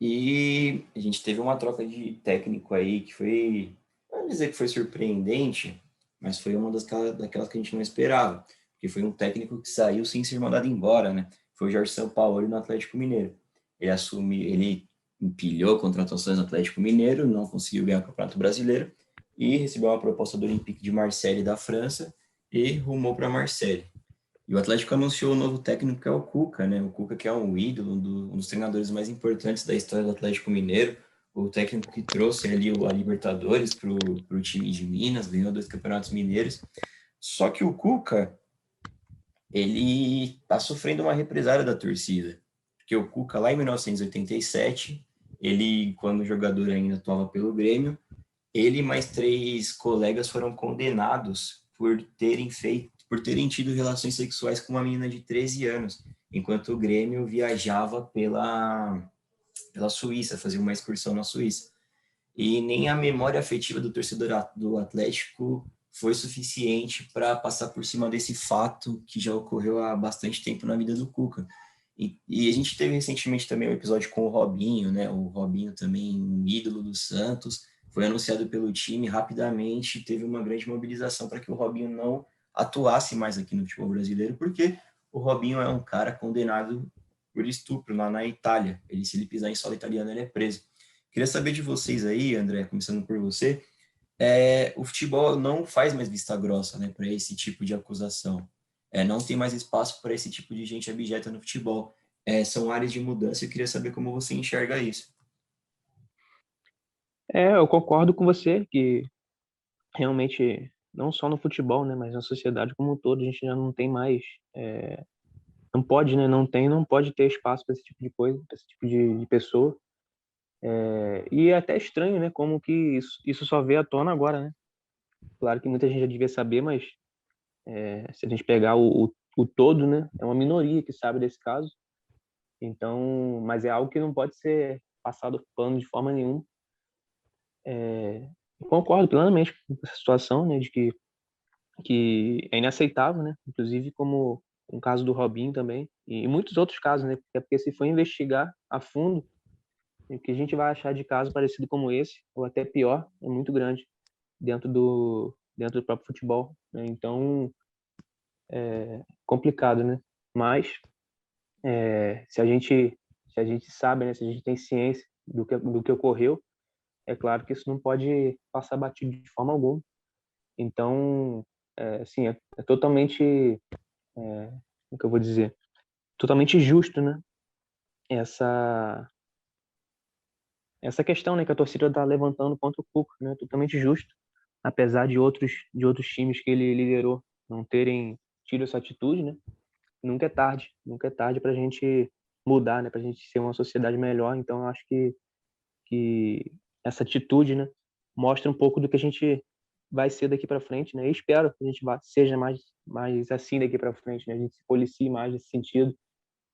e a gente teve uma troca de técnico aí que foi, não vou dizer que foi surpreendente, mas foi uma daquelas que a gente não esperava, porque foi um técnico que saiu sem ser mandado embora, né? Foi o Jorge Sampaoli no Atlético Mineiro. Ele empilhou contratações no Atlético Mineiro, não conseguiu ganhar o Campeonato Brasileiro e recebeu uma proposta do Olympique de Marseille da França e rumou para Marseille. E o Atlético anunciou o novo técnico que é o Cuca, né? O Cuca que é um ídolo, um dos treinadores mais importantes da história do Atlético Mineiro, o técnico que trouxe ali a Libertadores para o time de Minas, ganhou 2 campeonatos mineiros. Só que o Cuca, ele está sofrendo uma represália da torcida, porque o Cuca lá em 1987, ele, quando jogador ainda atuava pelo Grêmio, ele e mais 3 colegas foram condenados por terem tido relações sexuais com uma menina de 13 anos, enquanto o Grêmio viajava pela Suíça, fazia uma excursão na Suíça. E nem a memória afetiva do torcedor do Atlético foi suficiente para passar por cima desse fato que já ocorreu há bastante tempo na vida do Cuca. E a gente teve recentemente também um episódio com o Robinho, né? O Robinho também, um ídolo do Santos, foi anunciado pelo time rapidamente, teve uma grande mobilização para que o Robinho não atuasse mais aqui no futebol brasileiro, porque o Robinho é um cara condenado por estupro lá na Itália. Se ele pisar em solo italiano, ele é preso. Queria saber de vocês aí, André, começando por você, o futebol não faz mais vista grossa, né, para esse tipo de acusação. Não tem mais espaço para esse tipo de gente abjeta no futebol. São áreas de mudança. Eu queria saber como você enxerga isso. Eu concordo com você que realmente, não só no futebol, né, mas na sociedade como um todo, a gente já não tem mais, não pode, né, não pode ter espaço para esse tipo de coisa, para esse tipo de pessoa. E é até estranho, né, como que isso só veio à tona agora, né? Claro que muita gente já devia saber, mas se a gente pegar o todo, né, é uma minoria que sabe desse caso. Então, mas é algo que não pode ser passado pano de forma nenhuma. Eu concordo plenamente com essa situação, né, de que é inaceitável, né? Inclusive como o caso do Robinho também e muitos outros casos, né? Porque se for investigar a fundo, o que a gente vai achar de caso parecido como esse ou até pior é muito grande dentro do próprio futebol, né? Então é complicado, né? Mas se a gente sabe, né? Se a gente tem ciência do que ocorreu, é claro que isso não pode passar batido de forma alguma. Então assim, é totalmente, como que eu vou dizer? Totalmente justo, né? Essa questão, né, que a torcida está levantando contra o Cuca, né? Totalmente justo, apesar de outros times que ele liderou não terem tido essa atitude, né? Nunca é tarde para a gente mudar, né? Para a gente ser uma sociedade melhor. Então, eu acho que essa atitude, né, mostra um pouco do que a gente vai ser daqui para frente, né? E espero que a gente seja mais assim daqui para frente, né? A gente se policie mais nesse sentido,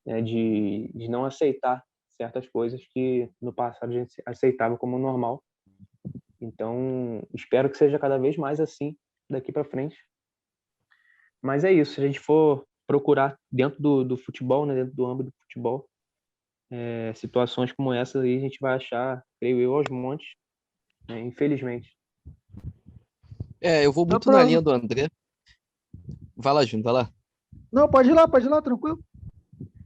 né? De não aceitar certas coisas que no passado a gente aceitava como normal. Então, espero que seja cada vez mais assim daqui para frente. Mas é isso, se a gente for procurar dentro do futebol, né, dentro do âmbito do futebol, situações como essa aí a gente vai achar, creio eu, aos montes, né, infelizmente. Eu vou Só muito na pra... linha do André. Vai lá, Júnior, vai lá. Não, pode ir lá, tranquilo.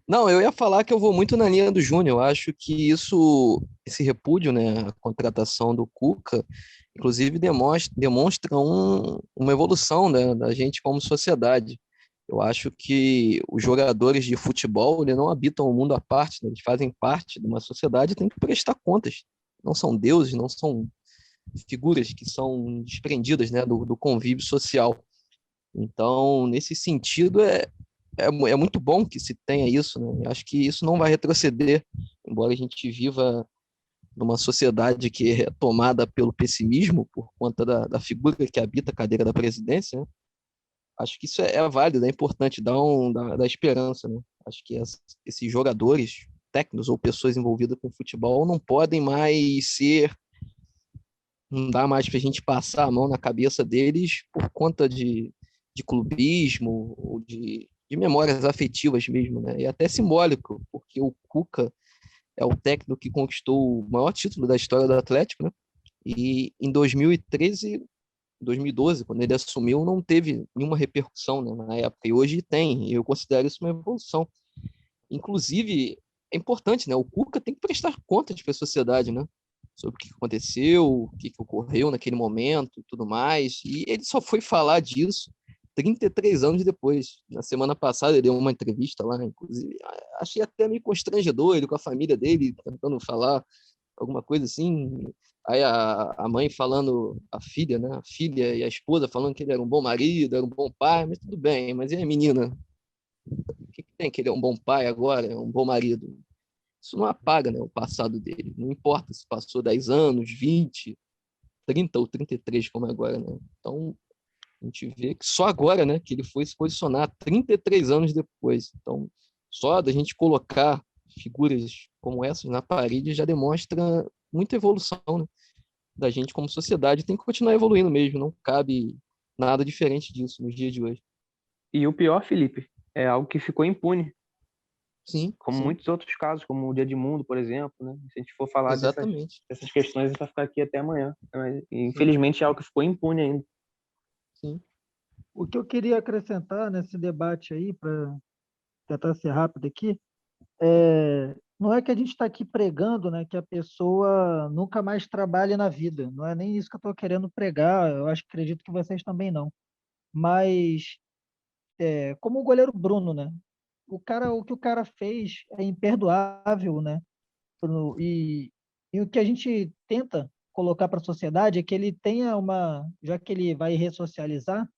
Não, eu ia falar que eu vou muito na linha do Júnior. Eu acho que esse repúdio, né, a contratação do Cuca, inclusive demonstra uma evolução, né, da gente como sociedade. Eu acho que os jogadores de futebol, né, não habitam um mundo à parte, né, eles fazem parte de uma sociedade e têm que prestar contas. Não são deuses, não são figuras que são desprendidas, né, do convívio social. Então, nesse sentido, é muito bom que se tenha isso, né? Eu acho que isso não vai retroceder, embora a gente viva numa sociedade que é tomada pelo pessimismo por conta da figura que habita a cadeira da presidência, né? Acho que isso é válido, é importante, dá esperança, né? Acho que esses jogadores, técnicos ou pessoas envolvidas com futebol não podem mais não dá mais para a gente passar a mão na cabeça deles por conta de clubismo ou de memórias afetivas mesmo, né? E até simbólico, porque o Cuca é o técnico que conquistou o maior título da história do Atlético, né? E em 2013, 2012, quando ele assumiu, não teve nenhuma repercussão, né, na época. E hoje tem, e eu considero isso uma evolução. Inclusive, é importante, né? O Cuca tem que prestar contas para a sociedade, né? Sobre o que aconteceu, o que ocorreu naquele momento e tudo mais. E ele só foi falar disso 33 anos depois. Na semana passada ele deu uma entrevista lá, inclusive, achei até meio constrangedor ele com a família dele tentando falar alguma coisa assim. Aí a mãe falando, a filha, né? A filha e a esposa falando que ele era um bom marido, era um bom pai, mas tudo bem. Mas e a menina? O que tem que ele é um bom pai agora, é um bom marido? Isso não apaga, né, o passado dele. Não importa se passou 10 anos, 20, 30 ou 33, como é agora, né? Então, a gente vê que só agora, né, que ele foi se posicionar 33 anos depois. Então, só da gente colocar figuras como essas na parede já demonstra muita evolução, né, da gente como sociedade. Tem que continuar evoluindo mesmo, não cabe nada diferente disso nos dias de hoje. E o pior, Felipe, é algo que ficou impune, Sim, como sim, muitos outros casos, como o Dia de Mundo, por exemplo, né? Se a gente for falar exatamente. dessas questões, a gente vai ficar aqui até amanhã. Mas, Sim, infelizmente, é algo que ficou impune ainda. sim. O que eu queria acrescentar nesse debate aí, para tentar ser rápido aqui, não é que a gente está aqui pregando, né, que a pessoa nunca mais trabalhe na vida. Não é nem isso que eu estou querendo pregar. Eu acho, acredito que vocês também não. Mas como o goleiro Bruno, né? O que o cara fez é imperdoável, né? E, e o que a gente tenta colocar para a sociedade é que ele tenha já que ele vai ressocializar,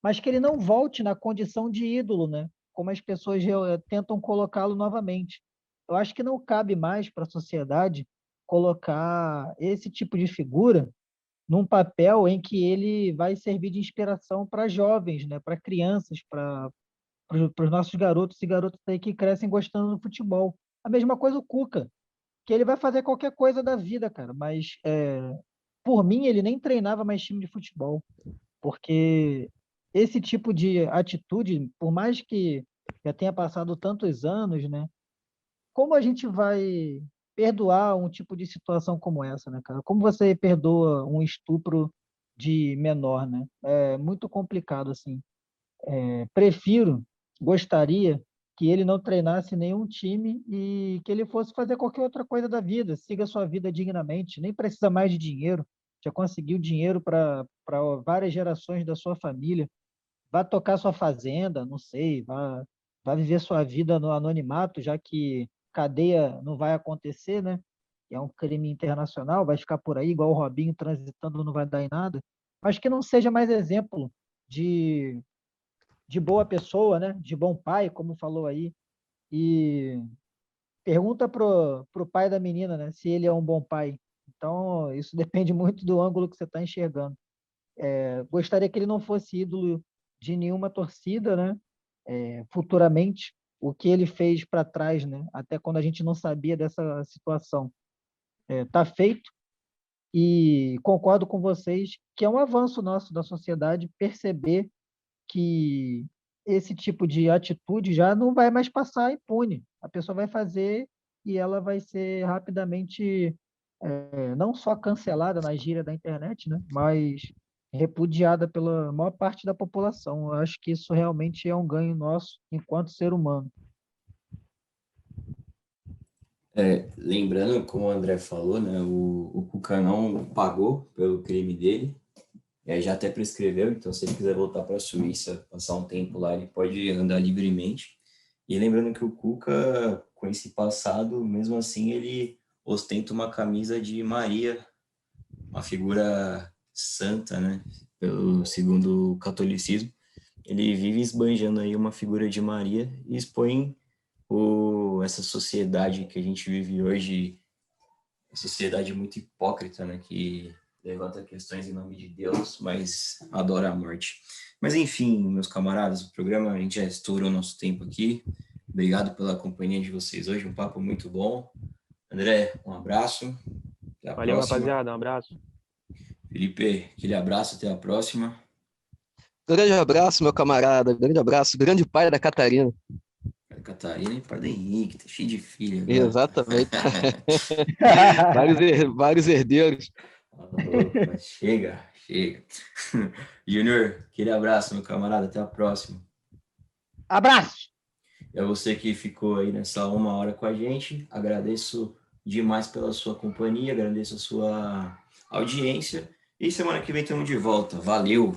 mas que ele não volte na condição de ídolo, né? Como as pessoas tentam colocá-lo novamente. Eu acho que não cabe mais para a sociedade colocar esse tipo de figura num papel em que ele vai servir de inspiração para jovens, né? Para crianças, para os nossos garotos e garotas aí que crescem gostando do futebol. A mesma coisa o Cuca, que ele vai fazer qualquer coisa da vida, cara, mas por mim ele nem treinava mais time de futebol, porque esse tipo de atitude, por mais que já tenha passado tantos anos, né? Como a gente vai perdoar um tipo de situação como essa, né, cara? Como você perdoa um estupro de menor, né? É muito complicado, assim. Gostaria que ele não treinasse nenhum time e que ele fosse fazer qualquer outra coisa da vida, siga sua vida dignamente, nem precisa mais de dinheiro, já conseguiu dinheiro para várias gerações da sua família. vá tocar sua fazenda, não sei, vá viver sua vida no anonimato, já que cadeia não vai acontecer, né? É um crime internacional, vai ficar por aí, igual o Robinho transitando, não vai dar em nada. Mas que não seja mais exemplo de, de boa pessoa, né? De bom pai, como falou aí. E pergunta pro pai da menina, né? Se ele é um bom pai. Então, isso depende muito do ângulo que você está enxergando. Gostaria que ele não fosse ídolo de nenhuma torcida, né? Futuramente, o que ele fez para trás, né? Até quando a gente não sabia dessa situação. Tá feito e concordo com vocês que é um avanço nosso da sociedade perceber que esse tipo de atitude já não vai mais passar impune. A pessoa vai fazer e ela vai ser rapidamente não só cancelada na gíria da internet, né? Mas repudiada pela maior parte da população. Eu acho que isso realmente é um ganho nosso enquanto ser humano. Lembrando, como o André falou, né, o Cuca não pagou pelo crime dele, já até prescreveu, então se ele quiser voltar para a Suíça, passar um tempo lá, ele pode andar livremente. E lembrando que o Cuca, com esse passado, mesmo assim, ele ostenta uma camisa de Maria, uma figura santa, né, segundo o catolicismo. Ele vive esbanjando aí uma figura de Maria e expõe essa sociedade que a gente vive hoje, uma sociedade muito hipócrita, né, que levanta questões em nome de Deus, mas adora a morte. Mas enfim, meus camaradas, o programa, a gente já estourou nosso tempo aqui. Obrigado pela companhia de vocês hoje, um papo muito bom. André, um abraço, até a Valeu, próxima. rapaziada. Um abraço. Felipe, aquele abraço, até a próxima. Grande abraço, meu camarada. Grande abraço. Grande pai da Catarina. Catarina e pai do Henrique, tá cheio de filho agora. Exatamente. Vários herdeiros. Opa, chega. Júnior, aquele abraço, meu camarada, até a próxima. Abraço! É você que ficou aí nessa 1 hora com a gente, agradeço demais pela sua companhia, agradeço a sua audiência e semana que vem estamos de volta. Valeu!